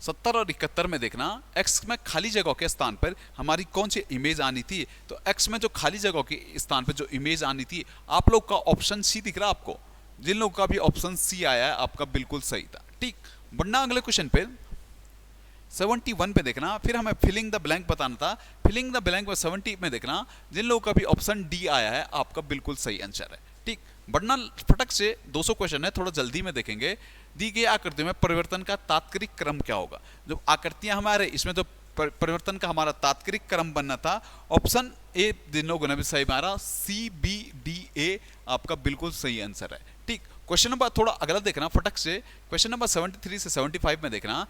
S1: 70 और 71 में देखना, x में खाली जगह के स्थान पर हमारी कौन सी इमेज आनी थी। तो x में जो खाली जगह के स्थान पर जो इमेज आनी थी, आप लोग का ऑप्शन सी दिख रहा है आपको। जिन लोगों का भी ऑप्शन सी आया है आपका बिल्कुल सही था। ठीक, बढ़ना अगले क्वेश्चन पे 71 पे देखना। फिर हमें फिलिंग द ब्लैंक बताना था। फिलिंग द ब्लैंक में 70 में देखना, जिन लोगों का भी ऑप्शन डी आया है आपका बिल्कुल सही आंसर है। ठीक, बढ़ना फटक से 200 क्वेश्चन है, थोड़ा जल्दी में देखेंगे। दी गई आकृति में परिवर्तन का तात्कालिक क्रम क्या होगा। जो आकृतियां हमारे इसमें जो परिवर्तन का हमारा तात्कालिक क्रम बनना था, ऑप्शन ए जिन लोगों ने भी सही मारा, सी बी डी ए आपका बिल्कुल सही आंसर है। ठीक, क्वेश्चन नंबर थोड़ा अगला देखना फटक से, क्वेश्चन नंबर 73 से 75 में देखना।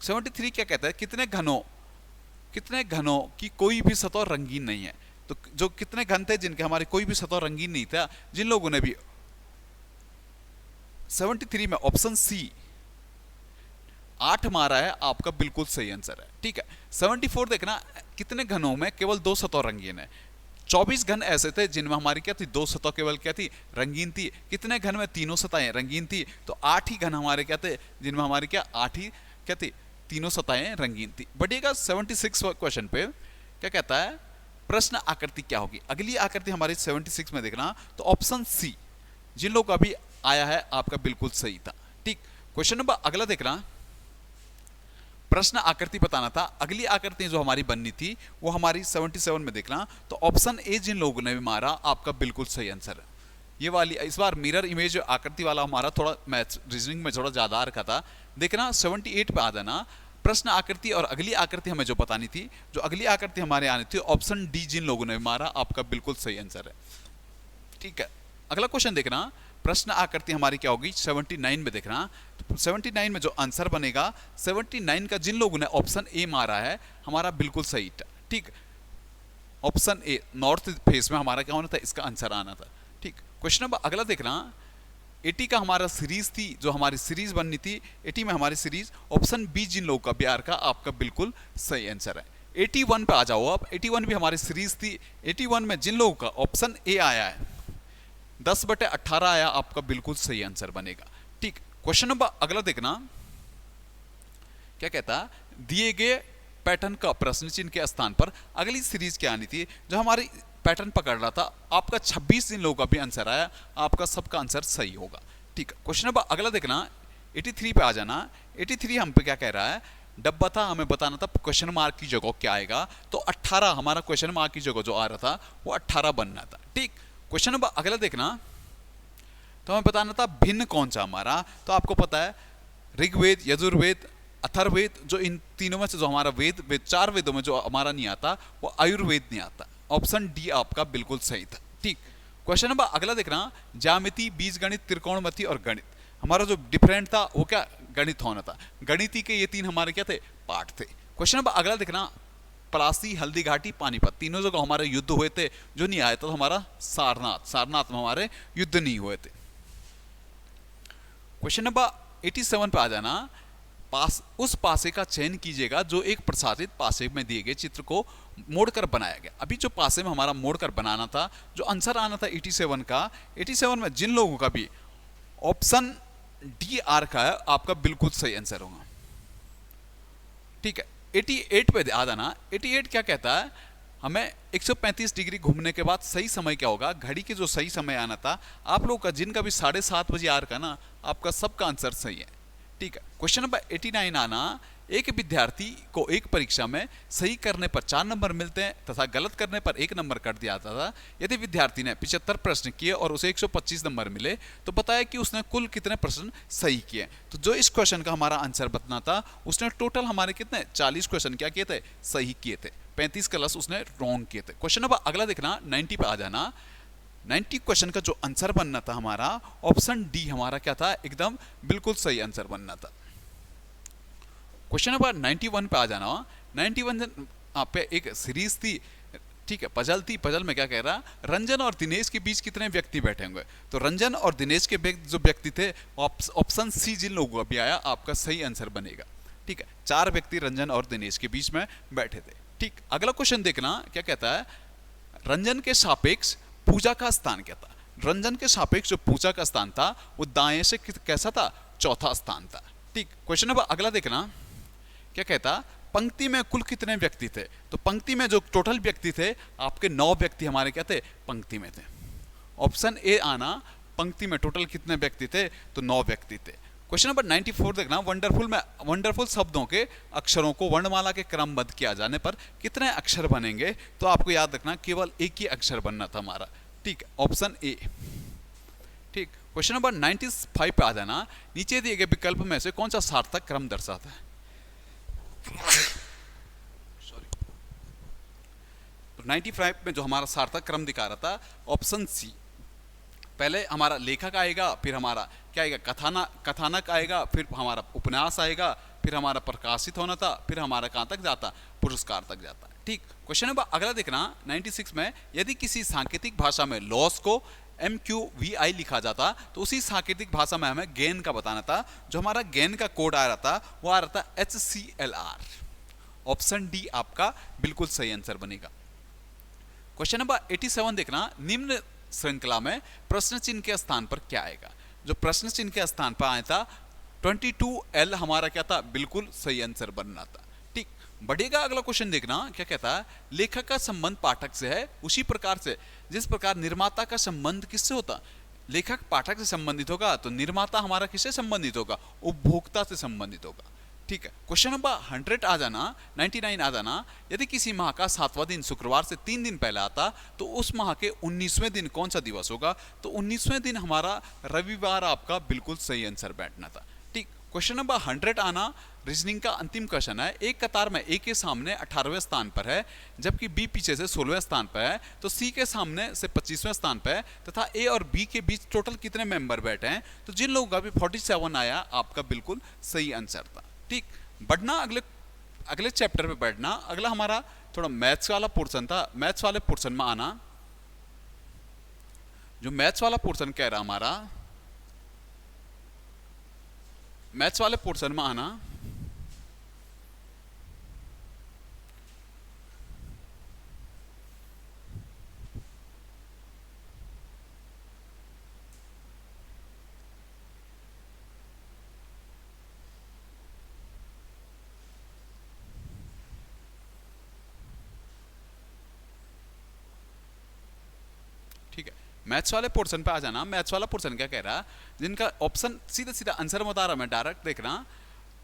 S1: 73 क्या कहता है, कितने घनों की कोई भी सतह रंगीन नहीं है। तो जो कितने घन थे जिनके हमारे कोई भी सतह रंगीन नहीं था, जिन लोगों ने भी 73 में ऑप्शन सी 8 मारा है आपका बिल्कुल सही आंसर है। ठीक है, 74 देखना, कितने घनों में केवल 2 सतह रंगीन है। 24 घन ऐसे थे जिनमें हमारी क्या थी, 2 सतह केवल क्या थी, रंगीन थी। कितने घन में तीनों सतहें रंगीन थी। तो 8 ही घन हमारे क्या थे, जिनमें हमारी क्या 8 ही क्या थी, तीनों सतहें रंगीन थी। बढ़िएगा 76 क्वेश्चन पे क्या कहता है, प्रश्न आकृति क्या होगी। अगली आकृति हमारी 76 में देखना, तो ऑप्शन सी जिन लोगों का भी आया है आपका बिल्कुल सही था। ठीक, क्वेश्चन नंबर अगला देखना, प्रश्न आकृति बताना था। अगली आकृति जो हमारी बननी थी वो हमारी 77 में देखना, तो ऑप्शन ए जिन लोगों ने भी मारा आपका बिल्कुल सही आंसर है। ये वाली इस बार मिरर इमेज आकृति वाला हमारा थोड़ा मैथ रीजनिंग में थोड़ा ज्यादा आ रखा था। देखना 78 पे आ जाना, प्रश्न आकृति और अगली आकृति हमें जो बतानी थी, जो अगली आकृति हमारे आनी थी ऑप्शन डी जिन लोगों ने मारा आपका बिल्कुल सही आंसर है। ठीक है, अगला क्वेश्चन देखना, प्रश्न आकृति हमारी क्या होगी 79 में देखना। तो 79 में जो आंसर बनेगा 79 का जिन लोगों ने ऑप्शन ए मारा है हमारा बिल्कुल सही था। ठीक, ऑप्शन ए नॉर्थ फेस में हमारा क्या होना था, इसका आंसर आना था। ठीक, क्वेश्चन नंबर अगला देखना, 80 का हमारा सीरीज थी, जो हमारी सीरीज बननी थी 80 में हमारी सीरीज ऑप्शन बी जिन लोगों का बिहार का आपका बिल्कुल सही आंसर है। 81 पे आ जाओ आप, 81 भी हमारी सीरीज थी, 81 में जिन लोगों का ऑप्शन ए आया है 10/18 आया आपका बिल्कुल सही आंसर बनेगा। ठीक, क्वेश्चन नंबर अगला देखना, क्या कहता है, दिए गए पैटर्न का प्रश्न चिन्ह के स्थान पर अगली सीरीज क्या आनी थी, जो हमारी पैटर्न पकड़ रहा था आपका 26 दिन लोगों का भी आंसर आया, आपका सबका आंसर सही होगा। ठीक, क्वेश्चन नंबर अगला देखना, 83 पे आ जाना। 83 हम पे क्या कह रहा है, डब्बा था, हमें बताना था क्वेश्चन मार्क की जगह क्या आएगा, तो 18 हमारा क्वेश्चन मार्क की जगह जो आ रहा था वो 18 बनना था। ठीक, क्वेश्चन नंबर अगला देखना, तो हमें बताना था भिन्न कौन सा हमारा, तो आपको पता है ऋग्वेद, यजुर्वेद, अथर्ववेद, जो इन तीनों में से जो हमारा वेद 4 वेदों में जो हमारा नहीं आता वो आयुर्वेद नहीं आता। ऑप्शन डी आपका बिल्कुल सही था। ठीक, क्वेश्चन नंबर अगला देखना, ज्यामिति, बीजगणित, त्रिकोणमिति और गणित, हमारा जो डिफरेंट था वो क्या गणित होना था। गणित के ये 3 हमारे क्या थे, पार्ट थे। क्वेश्चन नंबर अगला देखना, पलासी, हल्दी घाटी, पानीपत, तीनों जगह हमारे युद्ध हुए थे, जो नहीं आया था तो हमारा सारनाथ में हमारे युद्ध नहीं हुए थे। क्वेश्चन नंबर 87 पे आ जाना, उस पासे का चयन कीजिएगा जो एक प्रसारित पासे में दिए गए चित्र को मोड़कर बनाया गया। अभी जो पासे में हमारा मोड़कर बनाना था, जो आंसर आना था 87 का, 87 में जिन लोगों का भी ऑप्शन डी आर का है आपका बिल्कुल सही आंसर होगा। ठीक है, 88 पे आ जाना। 88 क्या कहता है, हमें 135 डिग्री घूमने के बाद सही समय क्या होगा, घड़ी के जो सही समय आना था आप लोग का, जिनका भी 7:30 बजे आर का ना, आपका सबका आंसर सही है। ठीक है, क्वेश्चन नंबर 89 आना, एक विद्यार्थी को एक परीक्षा में सही करने पर 4 नंबर मिलते हैं तथा गलत करने पर 1 नंबर कर दिया जाता था। यदि विद्यार्थी ने 75 प्रश्न किए और उसे 125 नंबर मिले तो बताया कि उसने कुल कितने प्रश्न सही किए। तो जो इस क्वेश्चन का हमारा आंसर बताना था, उसने टोटल हमारे कितने 40 क्वेश्चन क्या किए थे, सही किए थे, 35 प्लस उसने रॉन्ग किए थे। क्वेश्चन नंबर अगला देखना, 90 पे आ जाना। 90 क्वेश्चन का जो आंसर बनना था हमारा, ऑप्शन डी हमारा क्या था, एकदम बिल्कुल सही आंसर बनना था। क्वेश्चन नंबर 91 पे आ जाना। 91 पे एक सीरीज थी, ठीक है, पजल थी। पजल में क्या कह रहा, रंजन और दिनेश के बीच कितने व्यक्ति बैठे होंगे, तो रंजन और दिनेश के जो व्यक्ति थे ऑप्शन सी जिन लोगों का भी आया आपका सही आंसर बनेगा। ठीक है, 4 व्यक्ति रंजन और दिनेश के बीच में बैठे थे। ठीक, अगला क्वेश्चन देखना, क्या कहता है, रंजन के सापेक्ष पूजा का स्थान क्या था। रंजन के सापेक्ष जो पूजा का स्थान था वो दाएं से कैसा था, चौथा स्थान था। ठीक, क्वेश्चन नंबर अगला देखना, क्या कहता, पंक्ति में कुल कितने व्यक्ति थे, तो पंक्ति में जो टोटल व्यक्ति थे आपके 9 व्यक्ति हमारे क्या थे, पंक्ति में थे। ऑप्शन ए आना, पंक्ति में टोटल कितने व्यक्ति थे, तो 9 व्यक्ति थे। क्वेश्चन नंबर 94 देखना, वंडरफुल में वंडरफुल शब्दों के अक्षरों को वर्णमाला के क्रमबद्ध किया जाने पर कितने अक्षर बनेंगे, तो आपको याद रखना केवल एक ही अक्षर बनना था हमारा। ठीक, ऑप्शन ए। ठीक, क्वेश्चन नंबर 95 पे आ जाना, नीचे दिए गए विकल्प में से कौन सा सार्थक क्रम दर्शाता है। सॉरी, तो 95 में जो हमारा सार्थक क्रम दिखा रहा था ऑप्शन सी, पहले हमारा लेखक आएगा, फिर हमारा क्या आएगा, कथानक आएगा, फिर हमारा उपन्यास आएगा, फिर हमारा प्रकाशित होना था, फिर हमारा कहां तक जाता, पुरस्कार तक जाता। ठीक, क्वेश्चन नंबर अगला देखना, 96 में यदि किसी सांकेतिक भाषा में लॉस को MQVI लिखा जाता तो उसी सांकेतिक भाषा में हमें गेन का बताना था। जो हमारा गेन का कोड आ रहा था वो आ रहा था HCLR। ऑप्शन डी आपका बिल्कुल सही आंसर बनेगा। क्वेश्चन नंबर 87 देखना, निम्न श्रृंखला में प्रश्न चिन्ह के स्थान पर क्या आएगा। जो प्रश्न चिन्ह के स्थान पर आया था 22L हमारा क्या था, बिल्कुल सही आंसर बनना था। ठीक, बढ़ेगा अगला क्वेश्चन देखना, क्या कहता है, लेखक का संबंध पाठक से है उसी प्रकार से जिस प्रकार निर्माता का संबंध किससे होता, लेखक पाठक से संबंधित होगा तो निर्माता हमारा किससे संबंधित होगा, उपभोक्ता से संबंधित होगा। ठीक है। क्वेश्चन नंबर 100 आ जाना, 99 आ जाना, यदि किसी माह का 7वां दिन शुक्रवार से 3 दिन पहले आता तो उस माह के 19वें दिन कौन सा दिवस होगा? तो 19वें दिन हमारा रविवार आपका बिल्कुल सही आंसर बैठना था। ठीक। क्वेश्चन नंबर 100 आना, रीजनिंग का अंतिम क्वेश्चन है। एक कतार में ए के सामने 18वें स्थान पर है, जबकि बी पीछे से 16वें स्थान पर है, तो सी के सामने से 25वें स्थान पर है, तथा ए और बी के बीच टोटल कितने मेंबर बैठे हैं? तो जिन लोगों का भी 47 आया, आपका बिल्कुल सही आंसर था। ठीक। बढ़ना अगले अगले चैप्टर में बैठना। अगला हमारा थोड़ा मैथ्स वाला पोर्शन था। मैथ्स वाले पोर्शन में आना, जो मैथ्स वाला पोर्शन कह रहा हमारा, मैथ्स वाले पोर्शन में आना। ठीक है, मैथ्स वाले पोर्शन पे आ जाना। मैथ्स वाला पोर्शन क्या कह रहा है? जिनका ऑप्शन सीधा सीधा आंसर बता रहा मैं, डायरेक्ट देखना।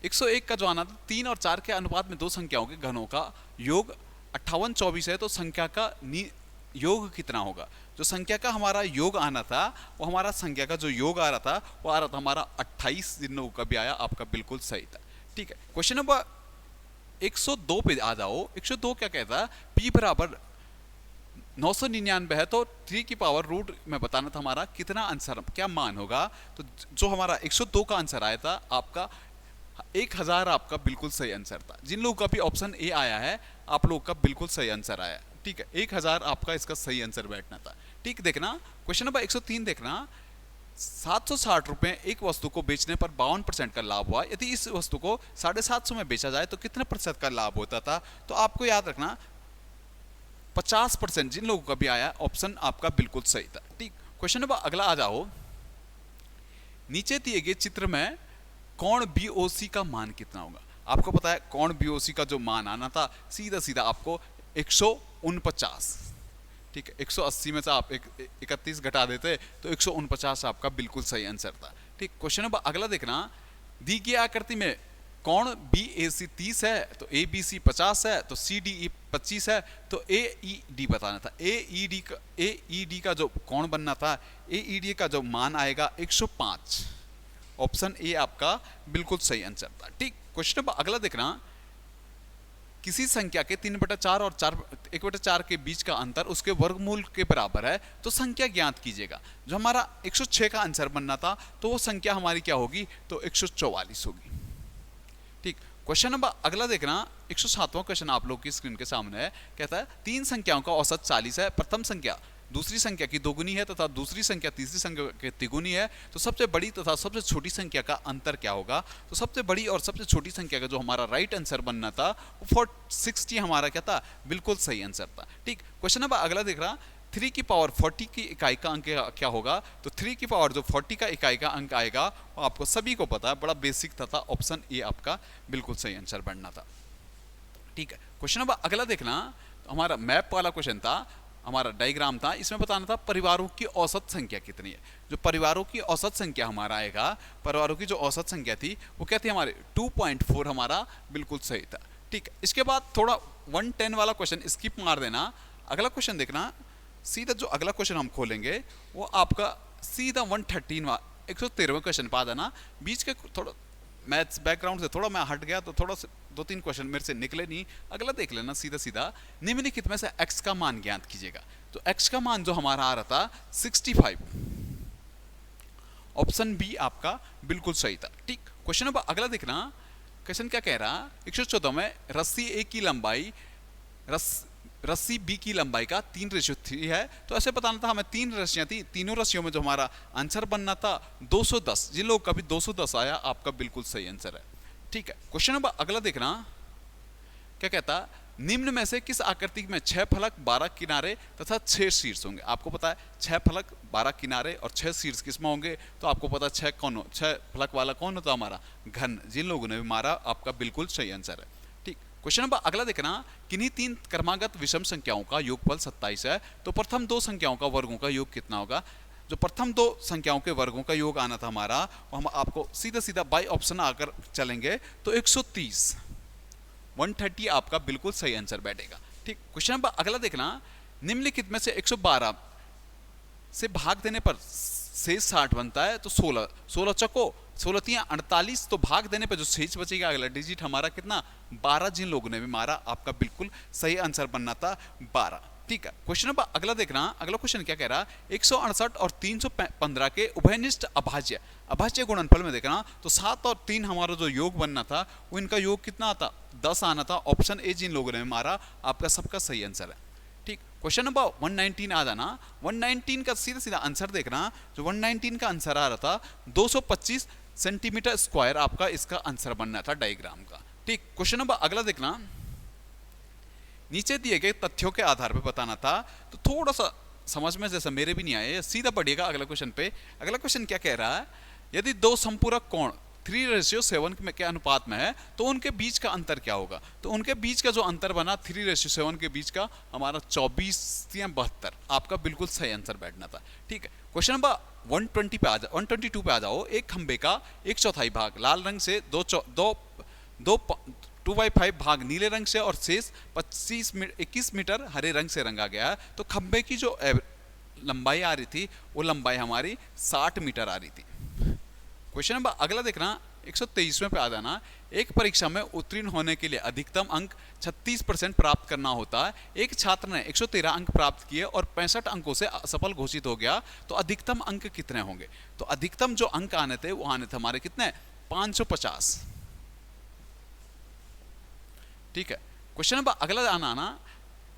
S1: 101 का जो आना था, 3 और 4 के अनुपात में दो संख्याओं के घनों का योग 58 24 है, तो संख्या का योग कितना होगा? जो संख्या का हमारा योग आना था, वो हमारा संख्या का जो योग आ रहा था, वो आ रहा था हमारा 28। जिन लोगों का भी आया, आपका बिल्कुल सही था। ठीक है। क्वेश्चन नंबर 102 पे आ जाओ। 102 क्या कहता है? पी बराबर 999 है, तो 3 की पावर रूट में बताना था हमारा कितना आंसर, क्या मान होगा? तो जो हमारा 102 का आंसर आया था आपका 1000, आपका बिल्कुल सही आंसर था। जिन लोगों का भी ऑप्शन ए आया है, आप लोगों का बिल्कुल सही आंसर आया। ठीक है, 1000 आपका इसका सही आंसर बैठना था। ठीक। देखना क्वेश्चन नंबर 103 देखना। 760 रुपए एक वस्तु को बेचने पर 52% का लाभ हुआ। यदि इस वस्तु को 750 में बेचा जाए तो कितने प्रतिशत का लाभ होता था? तो आपको याद रखना 50%। जिन लोगों का भी आया, ऑप्शन आपका बिल्कुल सही था। ठीक। क्वेश्चन नंबर अगला आ जाओ। नीचे दिए गए चित्र में कोण BOC का मान कितना होगा? आपको पता है कोण BOC का जो मान आना था, सीधा सीधा आपको 149। ठीक है, 180 में से आप 31 घटा देते तो 149 आपका बिल्कुल सही आंसर था। ठीक। क्वेश्चन नंबर अगला देखना। दी गई आकृति में कोण BAC 30 है, तो ABC 50 है, तो CDE 25 है, तो AED बताना था। AED का जो कोण बनना था, AED का जो मान आएगा 105। ऑप्शन ए आपका बिल्कुल सही आंसर था। ठीक। क्वेश्चन नंबर अगला देखना। किसी संख्या के 3/4 और 1/4 के बीच का अंतर उसके वर्गमूल के बराबर है, तो संख्या ज्ञात कीजिएगा। जो हमारा 106 का आंसर बनना था, तो वो संख्या हमारी क्या होगी? तो 144 होगी। ठीक। क्वेश्चन नंबर अगला देखना। 107वां क्वेश्चन आप लोग की स्क्रीन के सामने है। कहता है 3 संख्याओं का औसत 40 है। प्रथम संख्या दूसरी संख्या की दोगुनी है तथा दूसरी संख्या तीसरी संख्या की तिगुनी है, तो सबसे बड़ी तथा सबसे छोटी संख्या का अंतर क्या होगा? तो सबसे बड़ी और सबसे छोटी संख्या का जो हमारा राइट आंसर बनना था, वो 460 हमारा क्या था? बिल्कुल सही आंसर था। ठीक। क्वेश्चन नंबर अगला देख रहा। 3 की पावर 40 की इकाई का अंक क्या होगा? तो 3 की पावर जो 40 का इकाई का अंक आएगा, वो आपको सभी को पता है, बड़ा बेसिक था। ऑप्शन ए आपका बिल्कुल सही आंसर बनना था। ठीक है। क्वेश्चन नंबर अगला देखना। हमारा मैप वाला क्वेश्चन था, हमारा डायग्राम था। इसमें बताना था परिवारों की औसत संख्या कितनी है। जो परिवारों की औसत संख्या हमारा आएगा, परिवारों की जो औसत संख्या थी, वो क्या थी हमारे? 2.4 हमारा बिल्कुल सही था। ठीक। इसके बाद थोड़ा 110 वाला क्वेश्चन स्किप मार देना। अगला क्वेश्चन देखना। सीधा जो अगला क्वेश्चन हम खोलेंगे, वो आपका सीधा 113 113वें क्वेश्चन पा देना। बीच के थोड़ा मैथ्स बैकग्राउंड से थोड़ा मैं हट गया, तो थोड़ा 2-3 क्वेश्चन मेरे से निकले नहीं। अगला देख लेना सीधा सीधा। निम्नलिखित में से x का मान ज्ञात कीजिएगा। तो x का मान जो हमारा आ रहा था 65। ऑप्शन बी आपका बिल्कुल सही था। ठीक। क्वेश्चन नंबर अगला देखना। क्वेश्चन क्या कह रहा? 114 में रस्सी ए की लंबाई रस्सी बी की लंबाई का 3:3 है। तो ऐसे बताना था हमें 3 रस्सियां थी, तीनों रस्सियों में जो हमारा आंसर बनना था 210। जिन लोग का भी 210 आया, आपका बिल्कुल सही आंसर है। ठीक है। क्वेश्चन नंबर अगला देखना। क्या कहता? निम्न में से किस आकृति में 6 फलक 12 किनारे तथा 6 शीर्ष होंगे? आपको पता है 6 फलक 12 किनारे और 6 शीर्ष किसमें होंगे? तो आपको पता 6 फलक वाला कौन होता है? हमारा घन। जिन लोगों ने भी मारा, आपका बिल्कुल सही आंसर है। ठीक। क्वेश्चन नंबर अगला देखना। किन्हीं 3 क्रमागत विषम संख्याओं का योगफल 27 है, तो प्रथम 2 संख्याओं का वर्गों का योग कितना होगा? जो प्रथम दो संख्याओं के वर्गों का योग आना था हमारा, वो हम आपको सीधा सीधा बाय ऑप्शन आकर चलेंगे तो 130, 130 आपका बिल्कुल सही आंसर बैठेगा। ठीक, क्वेश्चन नंबर अगला देखना, निम्नलिखित में से 112 से भाग देने पर शेष 60 बनता है तो 16, 16 चको 16 तिया 48, तो भाग देने पर जो शेष बचेगा अगला डिजिट हमारा कितना 12, जिन लोगों ने भी मारा आपका बिल्कुल सही आंसर बनना था 12। ठीक है, क्वेश्चन नंबर अगला देखना, अगला क्वेश्चन क्या कह रहा है 168 और 315 के उभयनिष्ठ अभाज्य, अभाज्य गुणनफल में देखना तो 7 और 3 हमारा जो योग बनना था वो इनका योग कितना आता 10 आना था। ऑप्शन ए जिन लोगों ने मारा आपका सबका सही आंसर है। ठीक, क्वेश्चन नंबर 119 आ जाना, 119 का सीधा सीधा आंसर देखना, जो 119 का आंसर आ रहा था 225 सेंटीमीटर स्क्वायर आपका इसका आंसर बनना था डायग्राम का। ठीक, क्वेश्चन नंबर अगला देखना, नीचे दिए गए तथ्यों के आधार पर बताना था, तो थोड़ा सा समझ में जैसा मेरे भी नहीं आया, सीधा पढ़िएगा अगला क्वेश्चन पे। अगला क्वेश्चन क्या कह रहा है, यदि दो संपूरक कोण 3:7 के अनुपात में है तो उनके बीच का अंतर क्या होगा। तो उनके बीच का जो अंतर बना 3:7 के बीच का हमारा 24 या 72, आपका बिल्कुल सही आंसर बैठना था। ठीक है, क्वेश्चन नंबर 122 पे आ जाओ, एक खंबे का 1/4 भाग लाल रंग से 2/5 भाग नीले रंग से और शेष 21 मीटर हरे रंग से रंगा गया है, तो खंबे की जो लंबाई आ रही थी वो लंबाई हमारी 60 मीटर आ रही थी। क्वेश्चन नंबर अगला देखना, 123वें पे आ जाना, एक परीक्षा में उत्तीर्ण होने के लिए अधिकतम अंक 36% प्राप्त करना होता है। एक छात्र ने 113 अंक प्राप्त किए और 65 अंकों से असफल घोषित हो गया, तो अधिकतम अंक कितने होंगे। तो अधिकतम जो अंक आने थे वो आने थे हमारे कितने 550। ठीक है, क्वेश्चन नंबर अगला आना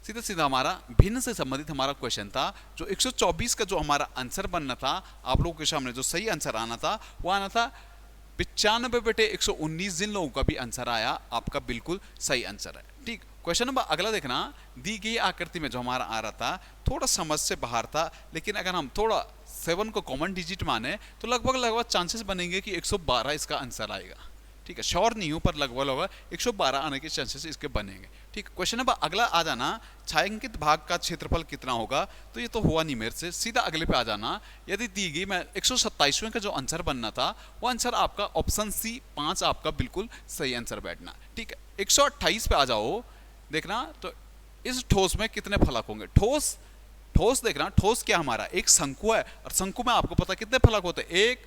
S1: सीधा सीधा हमारा भिन्न से संबंधित हमारा क्वेश्चन था, जो 124 का जो हमारा आंसर बनना था आप लोगों के सामने जो सही आंसर आना था वो आना था 95/119, जिन लोगों का भी आंसर आया आपका बिल्कुल सही आंसर है। ठीक, क्वेश्चन नंबर अगला देखना, दी गई आकृति में जो हमारा आ रहा था थोड़ा समझ से बाहर था, लेकिन अगर हम थोड़ा 7 को कॉमन डिजिट माने तो लगभग चांसेस बनेंगे कि 112 इसका आंसर आएगा। ठीक है, श्योर नहीं हूं पर लगभग 112 आने के चांसेस इसके बनेंगे। ठीक, क्वेश्चन नंबर अगला आ जाना, छायांकित भाग का क्षेत्रफल कितना होगा। तो ये तो हुआ नहीं मेरे से, सीधा अगले पे आ जाना, यदि दी गई मैं 127वें का जो आंसर बनना था वो आंसर आपका ऑप्शन सी 5 आपका बिल्कुल सही आंसर बैठना। ठीक है, 128 पे आ जाओ, देखना तो इस ठोस में कितने फलक होंगे। ठोस देखना, ठोस क्या हमारा एक शंकु है और शंकु में आपको पता कितने फलक होते हैं, 1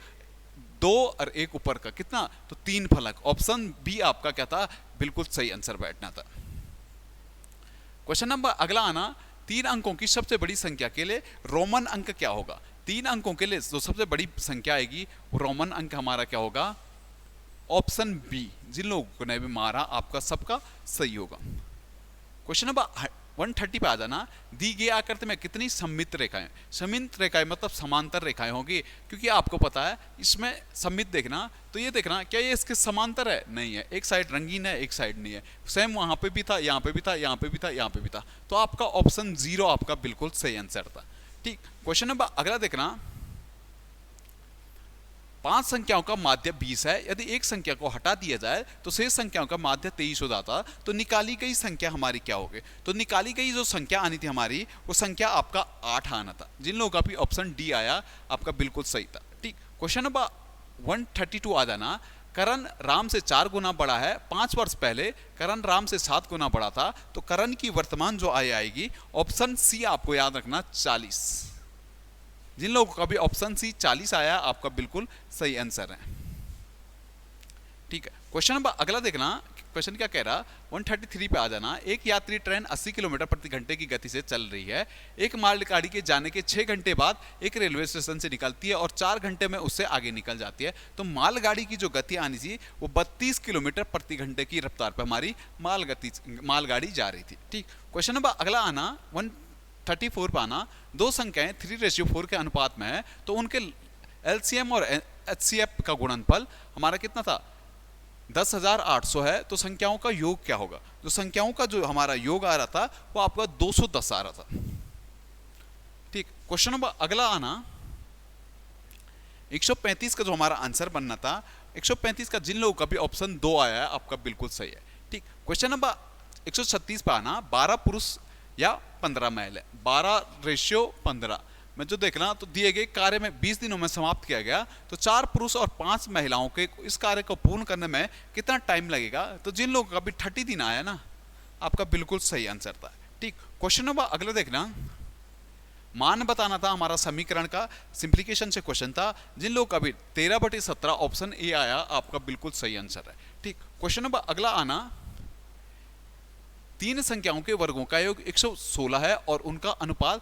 S1: 2 और एक ऊपर का कितना, तो 3 फलक। ऑप्शन बी आपका क्या था बिल्कुल सही आंसर बैठना था। क्वेश्चन नंबर अगला आना, 3 अंकों की सबसे बड़ी संख्या के लिए रोमन अंक क्या होगा। 3 अंकों के लिए जो सबसे बड़ी संख्या आएगी वो रोमन अंक हमारा क्या होगा, ऑप्शन बी, जिन लोगों ने भी मारा आपका सबका सही होगा। क्वेश्चन नंबर 130 पे आ जाना, दी गई आकृति में कितनी सममित रेखाएं, सममित रेखाएं मतलब समांतर रेखाएं होगी, क्योंकि आपको पता है इसमें सममित देखना तो ये देखना क्या ये इसके समांतर है, नहीं है, एक साइड रंगीन है एक साइड नहीं है। सेम वहां पे भी था, यहाँ पे भी था, यहाँ पे भी था, यहाँ पे भी था, तो आपका ऑप्शन 0 आपका बिल्कुल सही आंसर था। ठीक, क्वेश्चन नंबर अगला देखना, 5 संख्याओं का माध्य 20 है, यदि एक संख्या को हटा दिया जाए तो शेष संख्याओं का माध्य 23 हो जाता, तो निकाली गई संख्या हमारी क्या होगी। तो निकाली गई जो संख्या आनी थी हमारी वो संख्या आपका 8 आना था, जिन लोगों का भी ऑप्शन डी आया आपका बिल्कुल सही था। ठीक, क्वेश्चन नंबर 132 आ जाना, करण राम से 4 गुना बड़ा है, 5 वर्ष पहले करण राम से 7 गुना बड़ा था, तो करण की वर्तमान जो आय आएगी ऑप्शन सी आपको याद रखना 40, जिन लोगों का भी ऑप्शन सी 40 आया आपका बिल्कुल सही आंसर है। ठीक है, क्वेश्चन नंबर अगला देखना, क्वेश्चन क्या कह रहा 133 पे आ जाना, एक यात्री ट्रेन 80 किलोमीटर प्रति घंटे की गति से चल रही है, एक मालगाड़ी के जाने के 6 घंटे बाद एक रेलवे स्टेशन से निकलती है और 4 घंटे में उससे आगे निकल जाती है, तो मालगाड़ी की जो गति आनी थी वो 32 किलोमीटर प्रति घंटे की रफ्तार पर हमारी मालगाड़ी जा रही थी। ठीक, क्वेश्चन नंबर अगला आना 134 पे आना, दो संख्याएं 3:4 के अनुपात में है, तो उनके एलसीएम और एचसीएफ का गुणनफल हमारा कितना था 10,800 है, तो संख्याओं का योग क्या होगा। जो संख्याओं का जो हमारा योग आ रहा था वो आपका 210 आ रहा था। ठीक, क्वेश्चन नंबर अगला आना 135 का जो हमारा आंसर बनना था, 135 का जिन लोगों का भी ऑप्शन 2 आया है आपका बिल्कुल सही है। ठीक, क्वेश्चन नंबर 136 पे आना, 12 पुरुष या 15 महिला, 12:15, में जो देखना, तो दिए गए कार्य में 20 दिनों में समाप्त किया गया, तो 4 पुरुष और 5 महिलाओं के इस कार्य को पूर्ण करने में कितना टाइम लगेगा? तो जिन लोगों का भी 30 दिन आया ना, आपका बिल्कुल सही आंसर था। ठीक, क्वेश्चन नंबर अगला देखना, मान बताना था हमारा समीकरण का, सिंप्लीकेशन से क्वेश्चन था। जिन लोगों का भी 13/17 ऑप्शन ए आया, आपका बिल्कुल सही आंसर है। ठीक, क्वेश्चन नंबर अगला आना, तीन संख्याओं के वर्गों का योग 116 है और उनका अनुपात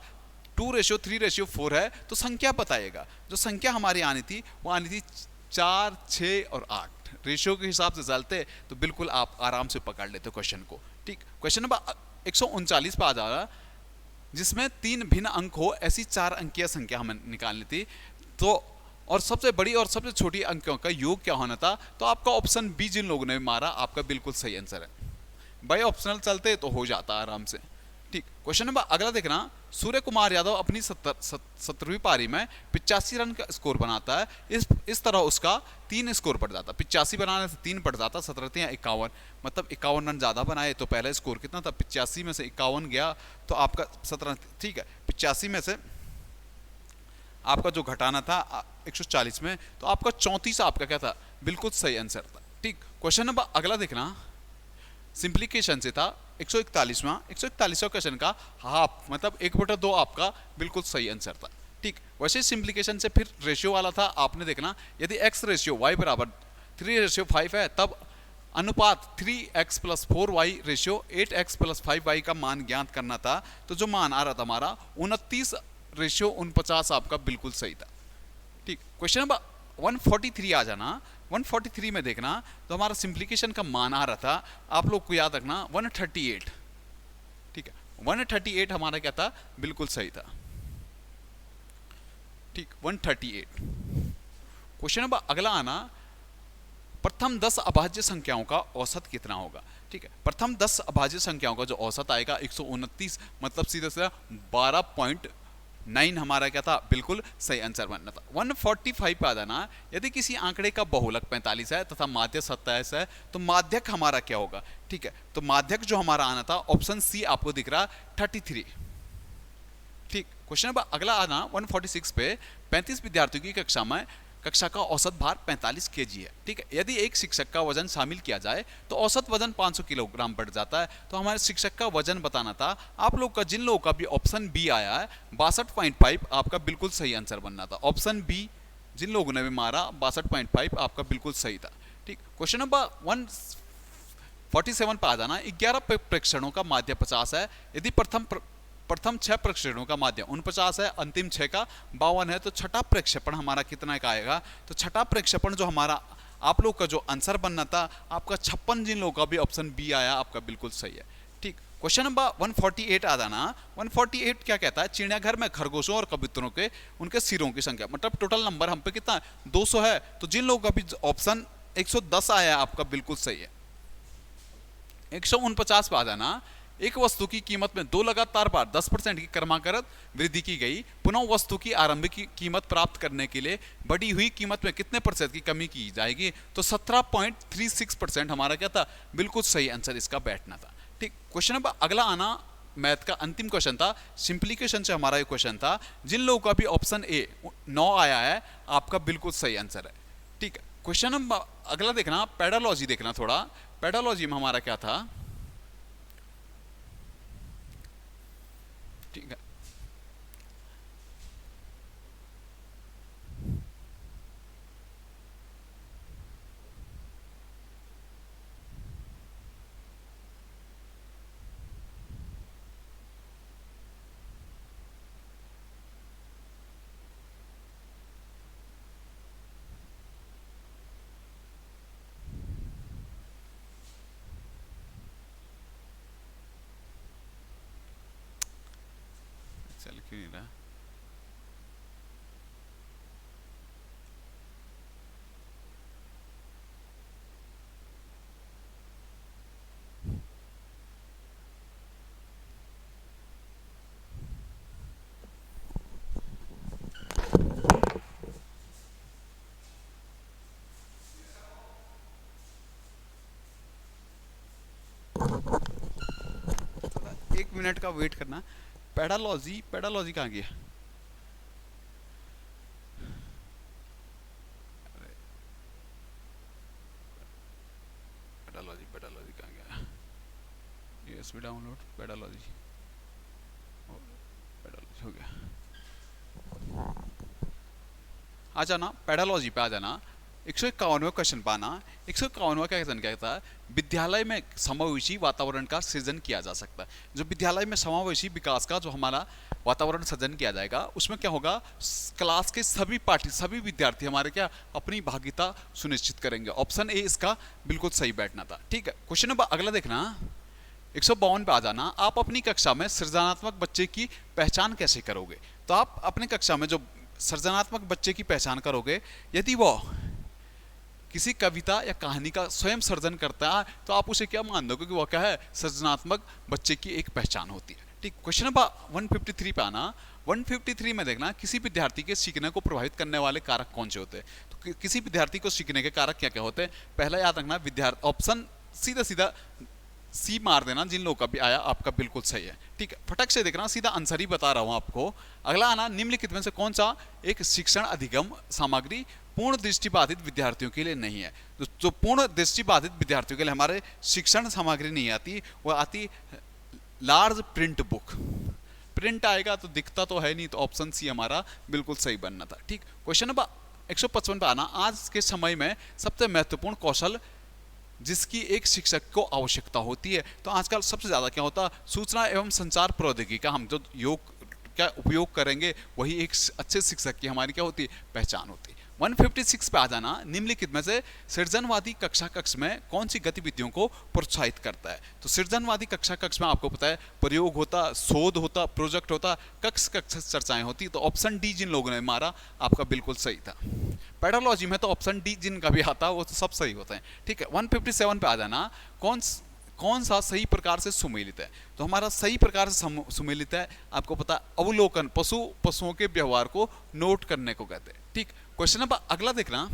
S1: 2:3:4 है, तो संख्या बताइएगा। जो संख्या हमारी आनी थी वो आनी थी 4, 6 और 8। रेशियो के हिसाब से चलते तो बिल्कुल आप आराम से पकड़ लेते क्वेश्चन को। ठीक, क्वेश्चन नंबर 139 पर आ जाएगा, जिसमें 3 भिन्न अंक हो, ऐसी 4 अंकीय संख्या हमें निकालनी थी। तो और सबसे बड़ी और सबसे छोटी अंकों का योग क्या होना था? तो आपका ऑप्शन बी जिन लोगों ने मारा, आपका बिल्कुल सही आंसर है। बाई ऑप्शनल चलते तो हो जाता आराम से। ठीक, क्वेश्चन नंबर अगला देखना, सूर्य कुमार यादव अपनी 17वीं पारी में 85 रन का स्कोर बनाता है। इस तरह उसका 3 स्कोर पड़ जाता, 85 बनाने से 3 पड़ जाता, 17 51, मतलब 51 रन ज़्यादा बनाए तो पहला स्कोर कितना था? 85 में से 51 गया तो आपका 17। ठीक है, 85 में से आपका जो घटाना था 140 में, तो आपका 34 आपका क्या था? बिल्कुल सही आंसर था। ठीक, क्वेश्चन नंबर अगला देखना, सिंप्लीकेशन से था 141वां क्वेश्चन का हाफ मतलब 1/2 आपका बिल्कुल सही आंसर था। ठीक, वैसे सिंप्लीकेशन से फिर रेशियो वाला था, आपने देखना यदि x रेशियो y बराबर 3:5 है, तब अनुपात 3x + 4y ratio 8x + 5y का मान ज्ञात करना था। तो जो मान आ रहा था हमारा 29:49 आपका बिल्कुल सही था। ठीक, क्वेश्चन नंबर 143 आ जाना, 143 में देखना, तो हमारा सिंप्लीकेशन का मान आ रहा था, आप लोग को याद रखना 138। ठीक है, 138 हमारा क्या था? बिल्कुल सही था। ठीक, 138। क्वेश्चन नंबर अगला आना, प्रथम 10 अभाज्य संख्याओं का औसत कितना होगा? ठीक है, प्रथम 10 अभाज्य संख्याओं का जो औसत आएगा 129, मतलब सीधे सीधा 12.9 हमारा क्या था? बिल्कुल सही आंसर बनना था। 145 पे आ जाना, यदि किसी आंकड़े का बहुलक 45 है तथा माध्यक 27 है, तो माध्यक हमारा क्या होगा? ठीक है, तो माध्यक जो हमारा आना था ऑप्शन सी आपको दिख रहा 33। ठीक, क्वेश्चन नंबर अगला आना 146 पे, 35 विद्यार्थियों की कक्षा का औसत भार 45 केजी है। ठीक है, यदि एक शिक्षक का वजन शामिल किया जाए तो औसत वजन 500 किलोग्राम बढ़ जाता है। तो हमारे शिक्षक का वजन बताना था। आप लोग का जिन लोगों का भी ऑप्शन बी आया है 62.5, आपका बिल्कुल सही आंसर बनना था। ऑप्शन बी जिन लोगों ने भी मारा 62.5 आपका बिल्कुल सही था। ठीक, क्वेश्चन नंबर 147 पर आ जाना, 11 प्रेक्षणों का माध्य 50 है। यदि प्रथम 6 प्रक्षेपणों का माध्य 49 है, अंतिम 6 का 52 है, तो छठा प्रक्षेपण हमारा कितना का आएगा? तो छठा प्रक्षेपण जो हमारा आप लोग का जो आंसर बनना था आपका 56, जिन लोगों का भी ऑप्शन बी आया आपका बिल्कुल सही है। ठीक, क्वेश्चन नंबर 148 आ जाना, 148 क्या कहता है? चिड़ियाघर में खरगोशों और कबूतरों के उनके सिरों की संख्या, मतलब टोटल नंबर हम पे कितना 200 है। तो जिन लोगों का भी ऑप्शन 110 आया आपका बिल्कुल सही है। 149 पे आ जाना, एक वस्तु की कीमत में 2 लगातार बार 10% की क्रमागत वृद्धि की गई, पुनः वस्तु की आरंभिक कीमत प्राप्त करने के लिए बढ़ी हुई कीमत में कितने प्रतिशत की कमी की जाएगी? तो 17.36% हमारा क्या था? बिल्कुल सही आंसर इसका बैठना था। ठीक, क्वेश्चन नंबर अगला आना मैथ का अंतिम क्वेश्चन था, सिंप्लीकेशन से हमारा ये क्वेश्चन था। जिन लोगों का भी ऑप्शन ए 9 आया है आपका बिल्कुल सही आंसर है। ठीक, क्वेश्चन नंबर अगला देखना, पेडालॉजी देखना थोड़ा। पेडालॉजी में हमारा क्या था? ठीक है, चल क्यों नहीं रहा? एक मिनट का वेट करना। पेडालॉजी, पेडालॉजी कहाँ गया? पेडालॉजी, पेडालॉजी कहाँ गया, यूएसबी डाउनलोड, पेडालॉजी, पेडालॉजी हो गया। आ जाना पेडालॉजी पे आ जाना। 151वां क्वेश्चन पाना। 151वां क्वेश्चन कहता है विद्यालय में समावेशी वातावरण का सृजन किया जा सकता है। जो विद्यालय में समावेशी विकास का जो हमारा वातावरण सृजन किया जाएगा उसमें क्या होगा, क्लास के सभी विद्यार्थी हमारे क्या अपनी भागीदारी सुनिश्चित करेंगे। ऑप्शन ए इसका बिल्कुल सही बैठना था। ठीक है, क्वेश्चन नंबर अगला देखना 152 पे आ जाना। आप अपनी कक्षा में सृजनात्मक बच्चे की पहचान कैसे करोगे। तो आप अपने कक्षा में जो सृजनात्मक बच्चे की पहचान करोगे, यदि वो किसी कविता या कहानी का स्वयं सर्जन करता है तो आप उसे क्या मान दोगे कि वो क्या है, सृजनात्मक बच्चे की एक पहचान होती है। ठीक, क्वेश्चन नंबर 153 पे आना। 153 में देखना किसी विद्यार्थी के सीखने को प्रभावित करने वाले कारक कौन से होते हैं। तो किसी विद्यार्थी को सीखने के कारक क्या क्या होते हैं। पहला याद रखना विद्यार्थी, ऑप्शन सीधा सीधा सी मार देना, जिन लोगों का भी आया आपका बिल्कुल सही है। ठीक है, फटक से देखना, सीधा आंसर ही बता रहा हूं आपको। अगला आना निम्नलिखित में से कौन सा एक शिक्षण अधिगम सामग्री पूर्ण दृष्टिबाधित विद्यार्थियों के लिए नहीं है। जो पूर्ण दृष्टिबाधित विद्यार्थियों के लिए हमारे शिक्षण सामग्री नहीं आती, वह आती लार्ज प्रिंट बुक। प्रिंट आएगा तो दिखता तो है नहीं, तो ऑप्शन सी हमारा बिल्कुल सही बनना था। ठीक, क्वेश्चन नंबर 155 पे आना। आज के समय में सबसे महत्वपूर्ण कौशल जिसकी एक शिक्षक को आवश्यकता होती है। तो आजकल सबसे ज्यादा क्या होता है, सूचना एवं संचार प्रौद्योगिकी का हम जो क्या उपयोग करेंगे वही एक अच्छे शिक्षक की हमारी क्या होती है, पहचान होती है। 156 पे आ जाना। निम्नलिखित में से सृजनवादी कक्षा कक्ष में कौन सी गतिविधियों को प्रोत्साहित करता है। तो सृजनवादी कक्षा कक्ष में आपको पता है प्रयोग होता, शोध होता, प्रोजेक्ट होता, कक्ष चर्चाएं होती। तो ऑप्शन डी जिन लोगों ने मारा आपका बिल्कुल सही था। पेडालॉजी में तो ऑप्शन डी जिनका भी आता है वो तो सब सही होते हैं। ठीक है, 157 पे आ जाना। कौन सा सही प्रकार से सुमेलित है। तो हमारा सही प्रकार से सुमेलित है आपको पता है अवलोकन, पशुओं के व्यवहार को नोट करने को कहते हैं। ठीक, क्वेश्चन नंबर अगला देखना।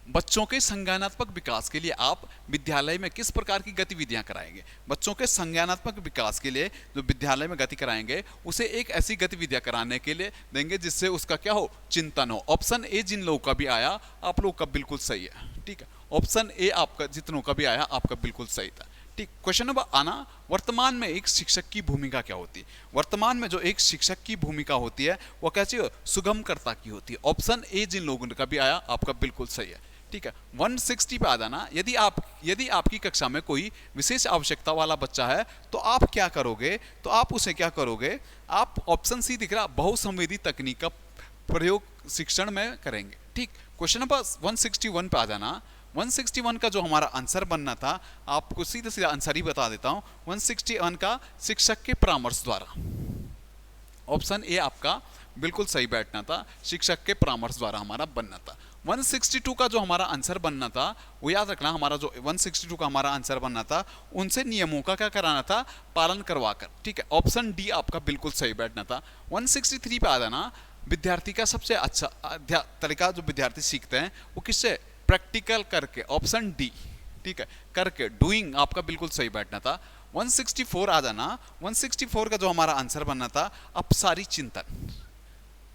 S1: बच्चों के संज्ञानात्मक विकास के लिए आप विद्यालय में किस प्रकार की गतिविधियां कराएंगे। बच्चों के संज्ञानात्मक विकास के लिए जो विद्यालय में गति कराएंगे उसे एक ऐसी गतिविधियां कराने के लिए देंगे जिससे उसका क्या हो, चिंतन हो। ऑप्शन ए जिन लोगों का भी आया आप लोगों का बिल्कुल सही है। ठीक है, ऑप्शन ए आपका जितनों का भी आया आपका बिल्कुल सही था। ठीक, क्वेश्चन नंबर आना। वर्तमान में एक शिक्षक की भूमिका क्या होती है। वर्तमान में जो एक शिक्षक की भूमिका होती है वो कैसी, सुगमकर्ता की होती है। ऑप्शन ए जिन लोगों का भी आया आपका बिल्कुल सही है। ठीक है, 160 पे आ जाना। यदि आपकी कक्षा में कोई विशेष आवश्यकता वाला बच्चा है तो आप क्या करोगे। तो आप उसे क्या करोगे, आप ऑप्शन सी दिख रहा बहुसंवेदी तकनीक का प्रयोग शिक्षण में करेंगे। ठीक, क्वेश्चन नंबर 161 पे आ जाना। 161 का जो हमारा आंसर बनना था आपको सीधा सीधा आंसर ही बता देता हूं। 161 का शिक्षक के परामर्श द्वारा, ऑप्शन ए आपका बिल्कुल सही बैठना था, शिक्षक के परामर्श द्वारा हमारा बनना था। 162 का जो हमारा आंसर बनना था वो याद रखना, हमारा जो 162 का हमारा आंसर बनना था उनसे नियमों का क्या कराना था, पालन करवाकर। ठीक है, ऑप्शन डी आपका बिल्कुल सही बैठना था। 163 पे आ जाना। विद्यार्थी का सबसे अच्छा तरीका जो विद्यार्थी सीखते हैं वो किससे, प्रैक्टिकल करके। ऑप्शन डी, ठीक है, करके, डूइंग आपका बिल्कुल सही बैठना था। 164 आ जाना। 164 का जो हमारा आंसर बनना था अपसारी चिंतन,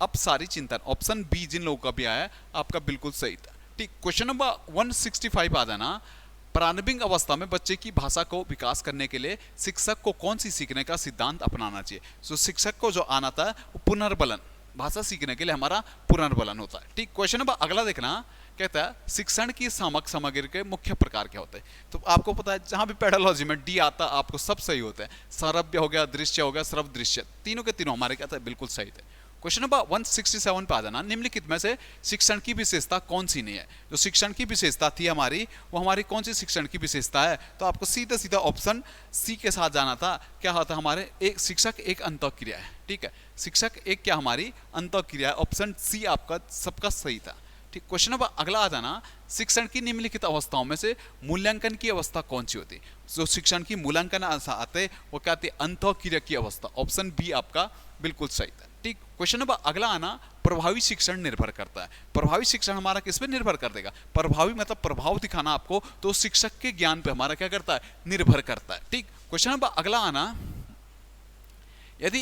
S1: अपसारी चिंतन। ऑप्शन बी जिन लोगों का भी आया आपका बिल्कुल सही था। ठीक, क्वेश्चन नंबर 165 आ जाना। प्रारंभिक अवस्था में बच्चे की भाषा को विकास करने के लिए शिक्षक को कौन सी सीखने का सिद्धांत अपनाना चाहिए। तो शिक्षक को जो आना था वो पुनर्बलन, भाषा सीखने के लिए हमारा पुनर्बलन होता है। ठीक, क्वेश्चन नंबर अगला देखना। कहता है शिक्षण की सामग्री के मुख्य प्रकार क्या होते हैं। तो आपको पता है जहां भी पेडालॉजी में डी आता आपको सब सही होता है। श्रव्य हो गया, दृश्य हो गया, श्रव दृश्य, तीनों के तीनों हमारे कहता है बिल्कुल सही थे। क्वेश्चन नंबर 167 पे आ जाना। निम्नलिखित में से शिक्षण की विशेषता कौन सी नहीं है। जो शिक्षण की विशेषता थी हमारी वो हमारी कौन सी शिक्षण की विशेषता है। तो आपको सीधा सीधा ऑप्शन सी के साथ जाना था। क्या होता हमारे, एक शिक्षक एक अंतःक्रिया है। ठीक है, शिक्षक एक क्या हमारी अंतःक्रिया है। ऑप्शन सी आपका सबका सही था। ठीक, क्वेश्चन नंबर अगला आ जाना। शिक्षण की निम्नलिखित अवस्थाओं में से मूल्यांकन की अवस्था कौन सी होती है। जो शिक्षण की मूल्यांकन आते वो क्या आती है, अंतःक्रिया की अवस्था। ऑप्शन बी आपका बिल्कुल सही था। ठीक, क्वेश्चन नंबर अगला आना। प्रभावी शिक्षण निर्भर करता है। प्रभावी शिक्षण हमारा किस पे निर्भर कर देगा, प्रभावी मतलब प्रभाव दिखाना आपको, तो शिक्षक के ज्ञान पे हमारा क्या करता है, निर्भर करता है। ठीक, क्वेश्चन नंबर अगला आना। यदि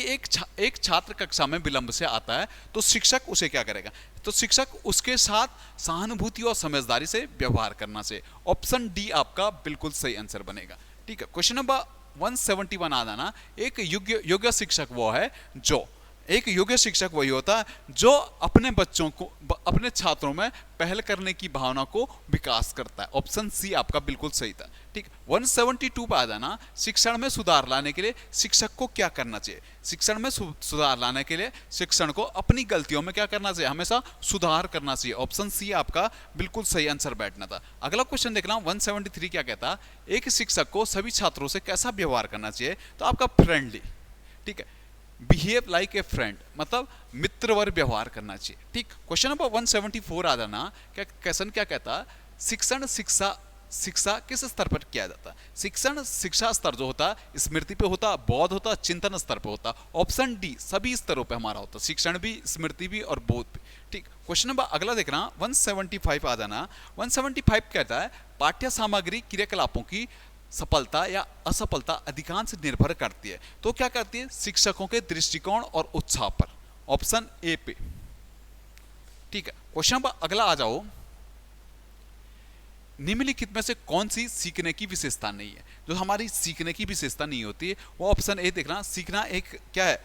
S1: एक छात्र कक्षा में विलंब से आता है तो शिक्षक उसे क्या करेगा, तो शिक्षक उसके साथ सहानुभूति और समझदारी से व्यवहार करना चाहिए। ऑप्शन डी आपका बिल्कुल सही आंसर बनेगा। ठीक है, क्वेश्चन नंबर 171 आ जाना। एक योग्य शिक्षक वो है जो, एक योग्य शिक्षक वही होता है जो अपने बच्चों को, अपने छात्रों में पहल करने की भावना को विकास करता है। ऑप्शन सी आपका बिल्कुल सही था। ठीक, 172 पे आ जाना। शिक्षण में सुधार लाने के लिए शिक्षक को क्या करना चाहिए? शिक्षण में सुधार लाने के लिए शिक्षण को अपनी गलतियों में क्या करना चाहिए? हमेशा सुधार करना चाहिए। ऑप्शन सी आपका बिल्कुल सही आंसर बैठना था। अगला क्वेश्चन देखना 173 क्या कहता? एक शिक्षक को सभी छात्रों से कैसा व्यवहार करना चाहिए? तो आपका फ्रेंडली। ठीक है, बिहेव लाइक ए फ्रेंड, मतलब मित्रवर व्यवहार करना चाहिए। ठीक, क्वेश्चन नंबर 174 आ जाना। क्या क्वेश्चन क्या कहता? शिक्षण शिक्षा किस स्तर पर किया जाता है? शिक्षण शिक्षा स्तर जो होता है स्मृति पे होता, बोध होता, चिंतन स्तर पे होता। ऑप्शन डी सभी स्तरों पे हमारा होता, शिक्षण भी, स्मृति भी और बोध भी। ठीक, क्वेश्चन नंबर अगला देखना 175 आ जाना। 175 कहता है पाठ्य सामग्री क्रियाकलापों की सफलता या असफलता अधिकांश निर्भर करती है। तो क्या करती है? शिक्षकों के दृष्टिकोण और उत्साह पर। ऑप्शन ए पे। ठीक है, क्वेश्चन नंबर अगला आ जाओ। निम्नलिखित में से कौन सी सीखने की विशेषता नहीं है? जो हमारी सीखने की विशेषता नहीं होती है वो ऑप्शन ए देखना। सीखना एक क्या है?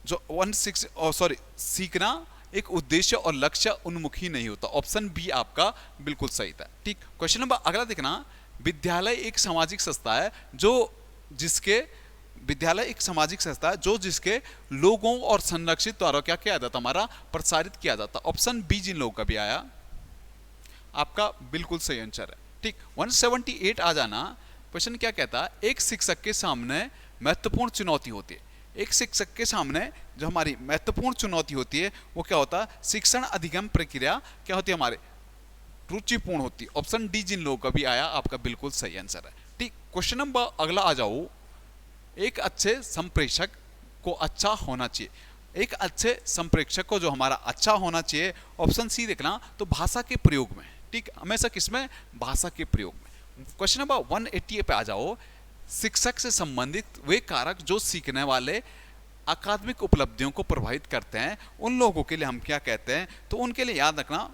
S1: जो सीखना एक उद्देश्य और लक्ष्य उन्मुखी नहीं होता। ऑप्शन बी आपका बिल्कुल सही था। ठीक, क्वेश्चन नंबर अगला देखना। विद्यालय एक सामाजिक संस्था है जो जिसके लोगों और संरक्षित द्वारा क्या किया जाता? हमारा प्रसारित किया जाता। ऑप्शन बी जिन लोगों का भी आया आपका बिल्कुल सही आंसर है। ठीक, 178 आ जाना। क्वेश्चन क्या कहता है? एक शिक्षक के सामने महत्वपूर्ण चुनौती होती है। एक शिक्षक के सामने जो हमारी महत्वपूर्ण चुनौती होती है वो क्या होता है? शिक्षण अधिगम प्रक्रिया क्या होती है? हमारे रुचिपूर्ण होती है। ऑप्शन डी जिन लोगों का भी आया आपका बिल्कुल सही आंसर है। ठीक, क्वेश्चन नंबर अगला आ जाओ। एक अच्छे संप्रेषक को अच्छा होना चाहिए। एक अच्छे संप्रेषक को जो हमारा अच्छा होना चाहिए, ऑप्शन सी देखना। तो भाषा के प्रयोग में। ठीक, हमेशा किसमें? भाषा के प्रयोग में। क्वेश्चन नंबर 180 पे आ जाओ। शिक्षक से संबंधित वे कारक जो सीखने वाले अकादमिक उपलब्धियों को प्रभावित करते हैं उन लोगों के लिए हम क्या कहते हैं? तो उनके लिए याद रखना,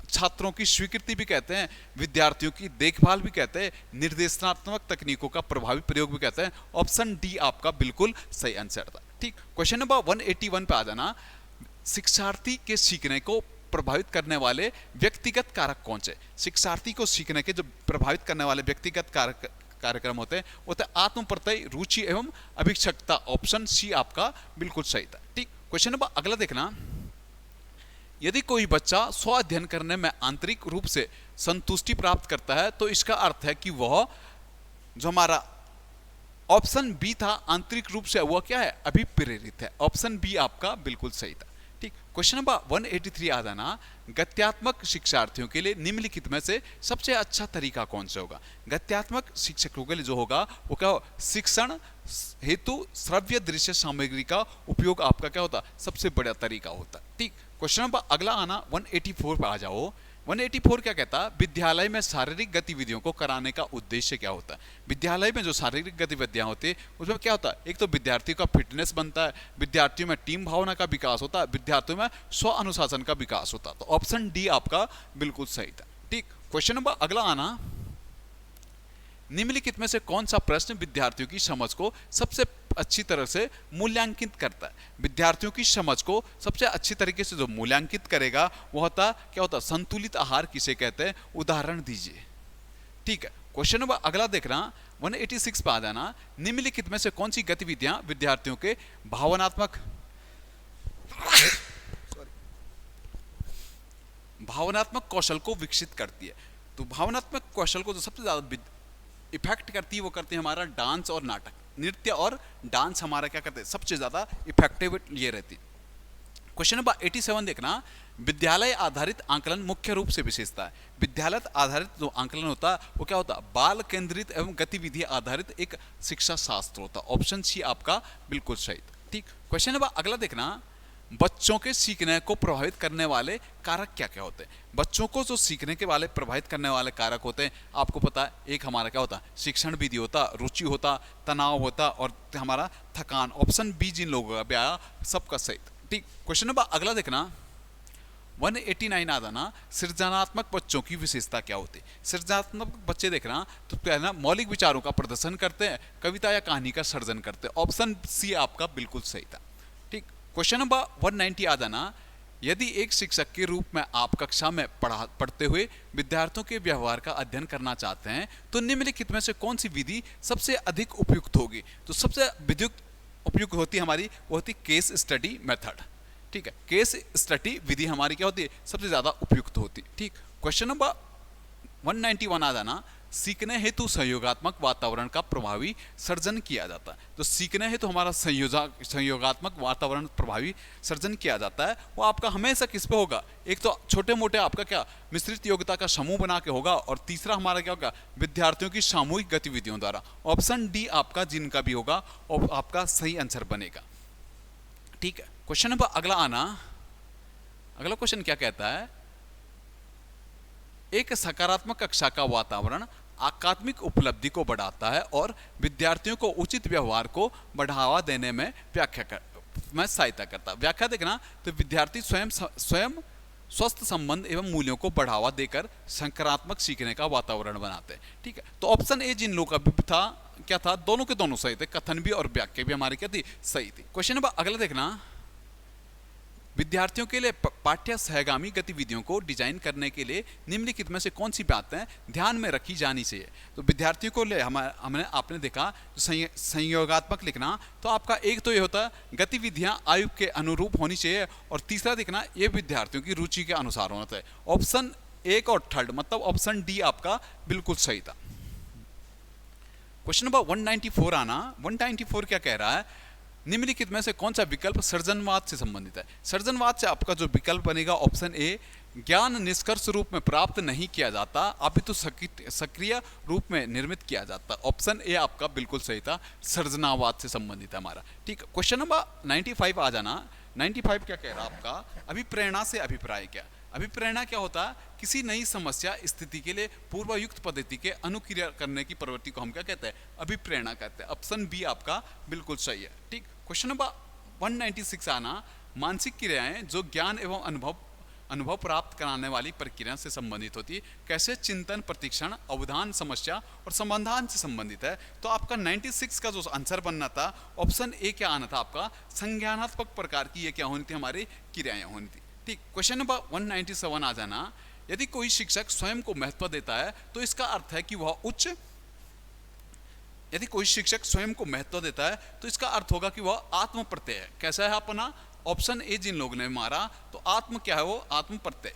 S1: छात्रों की स्वीकृति भी कहते हैं, विद्यार्थियों की देखभाल भी कहते हैं, निर्देशनात्मक तकनीकों का प्रभावी प्रयोग भी कहते हैं। ऑप्शन डी आपका बिल्कुल सही आंसर था। ठीक, क्वेश्चन नंबर 181 पे आ जाना। शिक्षार्थी के सीखने को प्रभावित करने वाले व्यक्तिगत कारक कौन से? शिक्षार्थी को सीखने के जो प्रभावित करने वाले व्यक्तिगत कार्यक्रम होते हैं वो होते आत्म प्रत्यय, रुचि एवं अभिक्षकता। ऑप्शन सी आपका बिल्कुल सही था। ठीक, क्वेश्चन नंबर अगला देखना। यदि कोई बच्चा स्व अध्ययन करने में आंतरिक रूप से संतुष्टि प्राप्त करता है तो इसका अर्थ है कि वह जो हमारा ऑप्शन बी था आंतरिक रूप से वह क्या है? अभिप्रेरित है। ऑप्शन बी आपका बिल्कुल सही था। ठीक, क्वेश्चन नंबर 183 आ जाना। गत्यात्मक शिक्षार्थियों के लिए निम्नलिखित में से सबसे अच्छा तरीका कौन सा होगा? गत्यात्मक शिक्षकों के लिए जो होगा वो क्या हो? शिक्षण हेतु श्रव्य दृश्य सामग्री का उपयोग आपका क्या होता? सबसे बड़ा तरीका होता। ठीक, क्वेश्चन नंबर अगला आना 184 पे आ जाओ। 184 क्या कहता है? विद्यालय में शारीरिक गतिविधियों को कराने का उद्देश्य क्या होता है? विद्यालय में जो शारीरिक गतिविधियां होती है उसमें क्या होता है? एक तो विद्यार्थियों का फिटनेस बनता है, विद्यार्थियों में टीम भावना का विकास होता है, विद्यार्थियों में स्व अनुशासन का विकास होता है। तो ऑप्शन डी आपका बिल्कुल सही था। ठीक, क्वेश्चन नंबर अगला आना। निम्नलिखित में से कौन सा प्रश्न विद्यार्थियों की समझ को सबसे अच्छी तरह से मूल्यांकित करता है? विद्यार्थियों की समझ को सबसे अच्छी तरीके से जो मूल्यांकित करेगा वो होता क्या होता? संतुलित आहार किसे कहते हैं? उदाहरण दीजिए। ठीक है, क्वेश्चन नंबर अगला देखना 186 पे आ जाना। निम्नलिखित में से कौन सी गतिविधियां विद्यार्थियों के भावनात्मक कौशल को विकसित करती है? तो भावनात्मक कौशल को जो सबसे ज्यादा इफेक्ट करती है वो करती है हमारा डांस और नाटक। नृत्य और डांस हमारा क्या करते हैं? सबसे ज्यादा इफेक्टिव ये रहती है। क्वेश्चन नंबर 87 देखना। विद्यालय आधारित आंकलन मुख्य रूप से विशेषता है। विद्यालय आधारित जो आंकलन होता है वो क्या होता है? बाल केंद्रित एवं गतिविधि आधारित एक शिक्षा शास्त्र होता है। ऑप्शन सी आपका बिल्कुल सही। ठीक, क्वेश्चन नंबर अगला देखना। बच्चों के सीखने को प्रभावित करने वाले कारक क्या क्या होते हैं। बच्चों को जो सीखने के वाले प्रभावित करने वाले कारक होते हैं, आपको पता है, एक हमारा क्या होता है, शिक्षण विधि होता, रुचि होता, तनाव होता और हमारा थकान। ऑप्शन बी जिन लोगों का भी आया सबका सही। ठीक, क्वेश्चन नंबर अगला देखना 189 आता ना, सृजनात्मक बच्चों की विशेषता क्या होती है। सृजनात्मक बच्चे देखना तो क्या है ना, मौलिक विचारों का प्रदर्शन करते हैं, कविता या कहानी का सर्जन करते हैं। ऑप्शन सी आपका बिल्कुल सही था। ठीक, क्वेश्चन नंबर 190 आ जाना, यदि एक शिक्षक के रूप में आप कक्षा में पढ़ते हुए विद्यार्थियों के व्यवहार का अध्ययन करना चाहते हैं तो निम्नलिखित में से कौन सी विधि सबसे अधिक उपयुक्त होगी। तो सबसे उपयुक्त होती हमारी वो होती केस स्टडी मेथड। ठीक है, केस स्टडी विधि हमारी क्या होती है, सबसे ज्यादा उपयुक्त होती है। ठीक, क्वेश्चन नंबर 191 आ जाना, सीखने हेतु सहयोगात्मक वातावरण का प्रभावी सर्जन किया जाता है। तो सीखने हेतु हमारा सहयोगात्मक वातावरण प्रभावी सर्जन किया जाता है, वो आपका हमेशा किस पे होगा, एक तो छोटे मोटे आपका क्या मिश्रित योग्यता का समूह बना के होगा, और तीसरा हमारा क्या होगा, विद्यार्थियों की सामूहिक गतिविधियों द्वारा। ऑप्शन डी आपका जिनका भी होगा और आपका सही आंसर बनेगा। ठीक है, क्वेश्चन नंबर अगला आना, अगला क्वेश्चन क्या कहता है, एक सकारात्मक कक्षा का वातावरण अकादमिक उपलब्धि को बढ़ाता है और विद्यार्थियों को उचित व्यवहार को बढ़ावा देने में सहायता करता है। व्याख्या देखना तो विद्यार्थी स्वयं स्वस्थ संबंध एवं मूल्यों को बढ़ावा देकर सकारात्मक सीखने का वातावरण बनाते हैं। ठीक है, तो ऑप्शन ए जिन लोगों का भी था क्या था, दोनों के दोनों सही थे, कथन भी और व्याख्या भी हमारी क्या थी, सही थी। क्वेश्चन नंबर अगला देखना, विद्यार्थियों के लिए पाठ्य सहगामी गतिविधियों को डिजाइन करने के लिए निम्नलिखित में से कौन सी बातें ध्यान में रखी जानी चाहिए। तो विद्यार्थियों को ले हमने आपने देखा संयोगात्मक लिखना, तो आपका एक तो ये होता है गतिविधियां आयु के अनुरूप होनी चाहिए, और तीसरा देखना ये विद्यार्थियों की रुचि के अनुसार होना चाहिए। ऑप्शन एक और थर्ड मतलब ऑप्शन डी आपका बिल्कुल सही था। क्वेश्चन नंबर 194 आना, 194 क्या कह रहा है, निम्नलिखित में से कौन सा विकल्प सृजनवाद से संबंधित है। सृजनवाद से आपका जो विकल्प बनेगा ऑप्शन ए, ज्ञान निष्कर्ष रूप में प्राप्त नहीं किया जाता अपितु सक्रिय रूप में निर्मित किया जाता। ऑप्शन ए आपका बिल्कुल सही था, सृजनावाद से संबंधित है हमारा। ठीक, क्वेश्चन नंबर 95 आ जाना, 95 क्या कह रहा है आपका, अभिप्रेरणा से अभिप्राय क्या। अभिप्रेरणा क्या होता है, किसी नई समस्या स्थिति के लिए पूर्वयुक्त पद्धति के अनुक्रिया करने की प्रवृत्ति को हम क्या कहते हैं, अभिप्रेरणा कहते हैं। ऑप्शन बी आपका बिल्कुल सही है। ठीक, क्वेश्चन नंबर 196 आना, मानसिक क्रियाएं जो ज्ञान एवं अनुभव प्राप्त कराने वाली प्रक्रिया से संबंधित होती है, कैसे चिंतन, प्रशिक्षण, अवधान, समस्या और समाधान से संबंधित है। तो आपका 96 का जो आंसर बनना था ऑप्शन ए क्या आना था आपका, संज्ञानात्मक प्रकार की ये क्या होनी थी, हमारी क्रियाएं होनी थी। ठीक, क्वेश्चन नंबर 197 आ जाना, यदि कोई शिक्षक स्वयं को महत्व देता है तो इसका अर्थ है कि वह उच्च, यदि कोई शिक्षक स्वयं को महत्व देता है तो इसका अर्थ होगा कि वह आत्म प्रत्यय है। कैसा है अपना, ऑप्शन ए जिन लोगों ने मारा तो आत्म क्या है, वो आत्म प्रत्यय।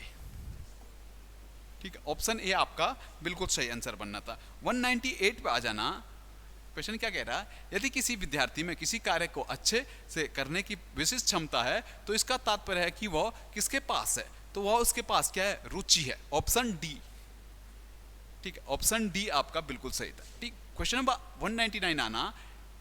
S1: ठीक है, ऑप्शन ए आपका बिल्कुल सही आंसर बनना था। 198 पे आ जाना, क्वेश्चन क्या कह रहा है, यदि किसी विद्यार्थी में किसी कार्य को अच्छे से करने की विशिष्ट क्षमता है तो इसका तात्पर्य है कि वह किसके पास है, तो वह उसके पास क्या है, रुचि है। Option D. ठीक है, ऑप्शन डी आपका बिल्कुल सही था। ठीक, क्वेश्चन नंबर 199 आना,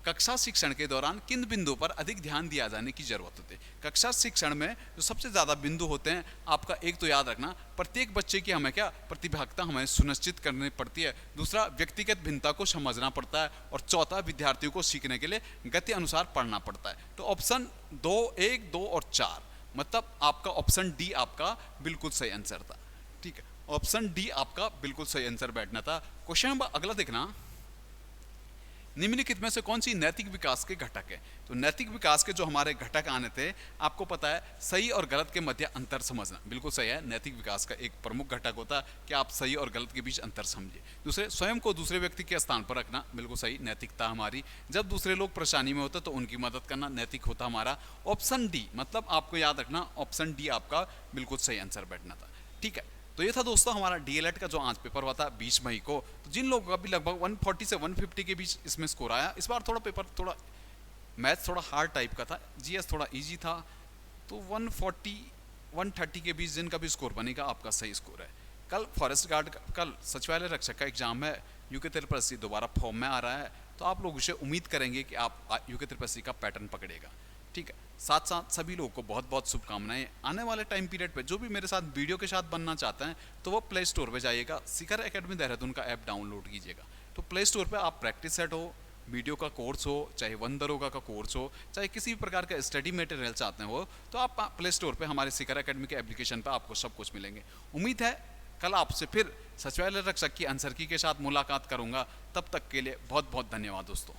S1: कक्षा शिक्षण के दौरान किन बिंदु पर अधिक ध्यान दिया जाने की जरूरत होती है। कक्षा शिक्षण में जो सबसे ज्यादा बिंदु होते हैं आपका, एक तो याद रखना, प्रत्येक बच्चे की हमें क्या प्रतिभागिता हमें सुनिश्चित करनी पड़ती है, दूसरा व्यक्तिगत भिन्नता को समझना पड़ता है, और चौथा विद्यार्थियों को सीखने के लिए गति अनुसार पढ़ना पड़ता है। तो ऑप्शन 2, 1, 2 और 4 मतलब आपका ऑप्शन डी आपका बिल्कुल सही आंसर था। ठीक है, ऑप्शन डी आपका बिल्कुल सही आंसर बैठना था। क्वेश्चन नंबर अगला देखना, निम्नलिखित में से कौन सी नैतिक विकास के घटक है। तो नैतिक विकास के जो हमारे घटक आने थे आपको पता है, सही और गलत के मध्य अंतर समझना, बिल्कुल सही है। नैतिक विकास का एक प्रमुख घटक होता है कि आप सही और गलत के बीच अंतर समझिए। दूसरे, स्वयं को दूसरे व्यक्ति के स्थान पर रखना, बिल्कुल सही, नैतिकता हमारी। जब दूसरे लोग परेशानी में होते तो उनकी मदद करना नैतिक होता हमारा। ऑप्शन डी मतलब आपको याद रखना, ऑप्शन डी आपका बिल्कुल सही आंसर बैठना था। ठीक है, तो ये था दोस्तों हमारा डीएलएड का जो आज पेपर हुआ था 20 मई को। तो जिन लोगों का भी लगभग 140 से 150 के बीच इसमें स्कोर आया, इस बार थोड़ा पेपर थोड़ा मैथ थोड़ा हार्ड टाइप का था, जीएस थोड़ा इजी था, तो 140 130 के बीच जिनका भी स्कोर बनेगा आपका सही स्कोर है। कल फॉरेस्ट गार्ड कल सचिवालय रक्षक का एग्जाम है, यूके 380 दोबारा फॉर्म में आ रहा है, तो आप लोग उसे उम्मीद करेंगे कि आप यूके 380 का पैटर्न पकड़ेगा। ठीक है, साथ साथ सभी लोगों को बहुत बहुत शुभकामनाएं। आने वाले टाइम पीरियड पे जो भी मेरे साथ वीडियो के साथ बनना चाहते हैं तो वो प्ले स्टोर पे जाइएगा, शिखर एकेडमी देहरादून का ऐप डाउनलोड कीजिएगा। तो प्ले स्टोर पे आप प्रैक्टिस सेट हो, वीडियो का कोर्स हो, चाहे वंदरोगा का कोर्स हो, चाहे किसी भी प्रकार का स्टडी मटेरियल चाहते हो, तो आप प्ले स्टोर पे हमारे शिखर एकेडमी के एप्लीकेशन पे आपको सब कुछ मिलेंगे। उम्मीद है कल आपसे फिर सचिवालय रक्षक की आंसर की के साथ मुलाकात करूंगा। तब तक के लिए बहुत बहुत धन्यवाद दोस्तों।